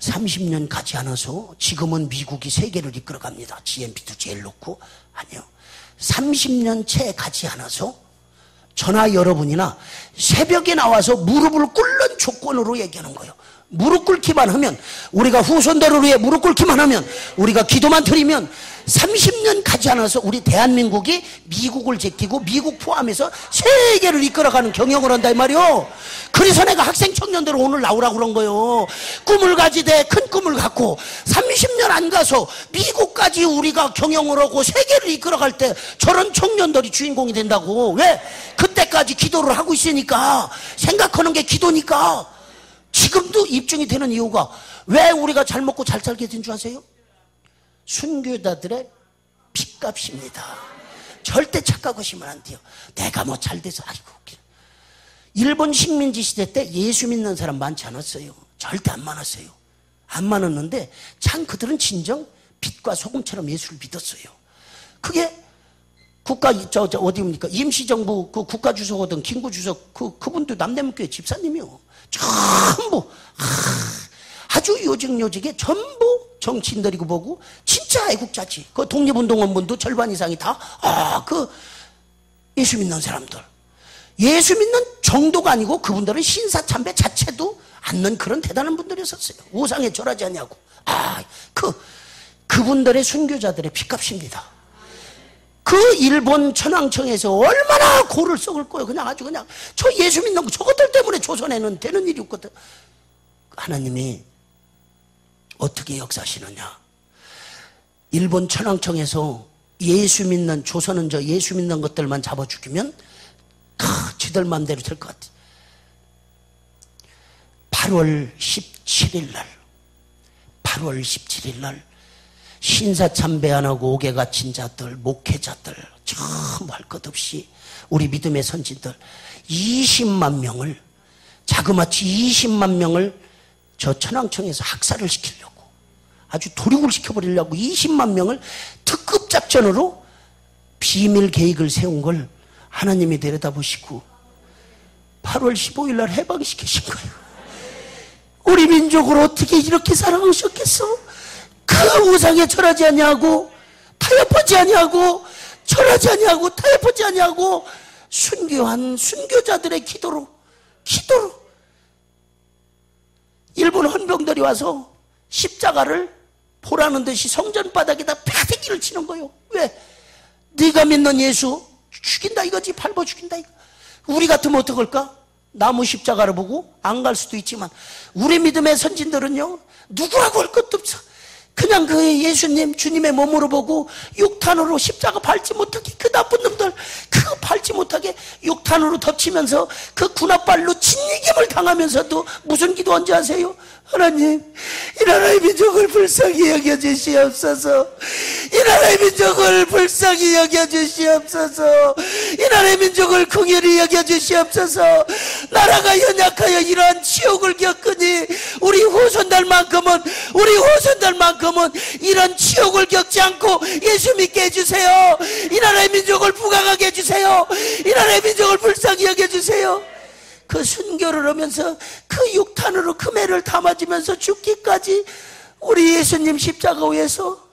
[SPEAKER 1] 30년 가지 않아서 지금은 미국이 세계를 이끌어갑니다. GNP도 제일 높고. 아니요. 30년 채 가지 않아서 저나 여러분이나 새벽에 나와서 무릎을 꿇는 조건으로 얘기하는 거예요. 무릎 꿇기만 하면, 우리가 후손들을 위해 무릎 꿇기만 하면, 우리가 기도만 드리면 30년 가지 않아서 우리 대한민국이 미국을 제끼고 미국 포함해서 세계를 이끌어가는 경영을 한다 이 말이요. 그래서 내가 학생 청년들을 오늘 나오라고 그런 거예요. 꿈을 가지되 큰 꿈을 갖고 30년 안 가서 미국까지 우리가 경영을 하고 세계를 이끌어갈 때 저런 청년들이 주인공이 된다고. 왜? 그때까지 기도를 하고 있으니까. 생각하는 게 기도니까. 지금도 입증이 되는 이유가 왜 우리가 잘 먹고 잘 살게 된 줄 아세요? 순교자들의 핏값입니다. 절대 착각하시면 안 돼요. 내가 뭐 잘 돼서 아이고. 일본 식민지 시대 때 예수 믿는 사람 많지 않았어요. 절대 안 많았어요. 안 많았는데 참 그들은 진정 빛과 소금처럼 예수를 믿었어요. 그게 국가 어디입니까? 임시정부 그 국가주석이든 김구주석 그분도 남대문교회 집사님이요. 전부 아주 요직요직에 전부 정치인들이고 보고 진짜 애국자지. 그 독립운동원분도 절반 이상이 다 그 예수 믿는 사람들. 예수 믿는 정도가 아니고 그분들은 신사참배 자체도 않는 그런 대단한 분들이었었어요. 우상에 절하지 않냐고. 그분들의 순교자들의 핏값입니다. 그 일본 천황청에서 얼마나 고를 썩을 거예요. 그냥 아주 그냥 저 예수 믿는 거 저것들 때문에 조선에는 되는 일이 없거든. 하나님이 어떻게 역사하시느냐. 일본 천황청에서 예수 믿는 조선은 저 예수 믿는 것들만 잡아 죽이면 지들 마음대로 될 것 같아. 8월 17일 날 신사참배 안 하고 옥에 갇힌 자들, 목회자들 전부 할 것 없이 우리 믿음의 선진들 20만 명을 자그마치 20만 명을 저 천황청에서 학살을 시키려고 아주 도륙을 시켜버리려고 20만 명을 특급 작전으로 비밀 계획을 세운 걸 하나님이 내려다보시고 8월 15일 날 해방시키신 거예요. 우리 민족을 어떻게 이렇게 사랑하셨겠어? 그 우상에 절하지 아니하고 타협하지 아니하고 절하지 아니하고 타협하지 아니하고 순교한 순교자들의 기도로 일본 헌병들이 와서 십자가를 보라는 듯이 성전 바닥에다 패대기를 치는 거예요. 왜? 네가 믿는 예수 죽인다 이거지. 밟아 죽인다 이거. 우리 같으면 어떡할까? 나무 십자가를 보고 안 갈 수도 있지만 우리 믿음의 선진들은요 누구라고 할 것도 없어. 그냥 그 예수님 주님의 몸으로 보고 육탄으로 십자가 밟지 못하게 그 나쁜 놈들 그거 밟지 못하게 육탄으로 덮치면서 그 군합발로 진이김을 당하면서도 무슨 기도 언제 하세요? 하나님 이 나라의 민족을 불쌍히 여겨주시옵소서. 이 나라의 민족을 불쌍히 여겨주시옵소서. 이 나라의 민족을 긍휼히 여겨주시옵소서. 나라가 연약하여 이러한 치욕을 겪으니 우리 후손들만큼은 이런 치욕을 겪지 않고 예수 믿게 해주세요. 이 나라의 민족을 부강하게 해주세요. 이 나라의 민족을 불쌍히 여겨주세요. 그 순교를 하면서 그 육탄으로 그 매를 담아지면서 죽기까지 우리 예수님 십자가 위에서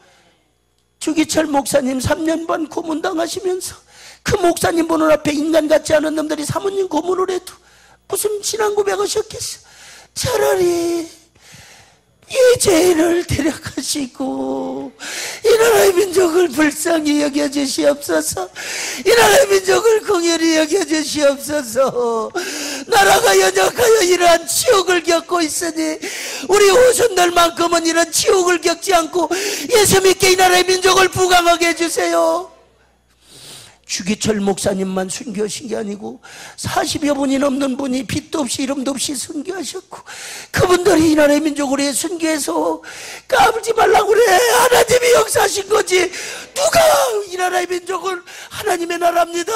[SPEAKER 1] 주기철 목사님 3년 반 고문당하시면서 그 목사님 보는 앞에 인간 같지 않은 놈들이 사모님 고문을 해도 무슨 신앙 고백하셨겠어. 차라리 이 죄인을 데려가시고 이 나라의 민족을 불쌍히 여겨주시옵소서. 이 나라의 민족을 긍휼히 여겨주시옵소서. 나라가 연약하여 이러한 치욕을 겪고 있으니 우리 후손들만큼은 이런 치욕을 겪지 않고 예수 믿게 이 나라의 민족을 부강하게 해주세요. 주기철 목사님만 순교하신 게 아니고 40여 분이 넘는 분이 빛도 없이 이름도 없이 순교하셨고 그분들이 이 나라의 민족을 위해 순교해서 까불지 말라고 그래. 하나님이 역사하신 거지 누가 이 나라의 민족을 하나님의 나라입니다.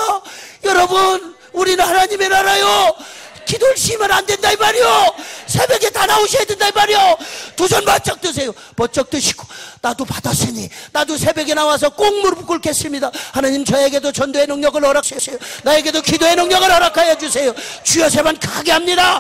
[SPEAKER 1] 여러분 우리는 하나님의 나라요. 기도를 쉬면 안 된다 이 말이요. 새벽에 다 나오셔야 된다 이 말이요. 두 손 바짝 드세요. 버쩍 드시고 나도 받았으니 나도 새벽에 나와서 꼭 무릎 꿇겠습니다. 하나님 저에게도 전도의 능력을 허락하세요. 나에게도 기도의 능력을 허락하여 주세요. 주여 세번 크게 합니다.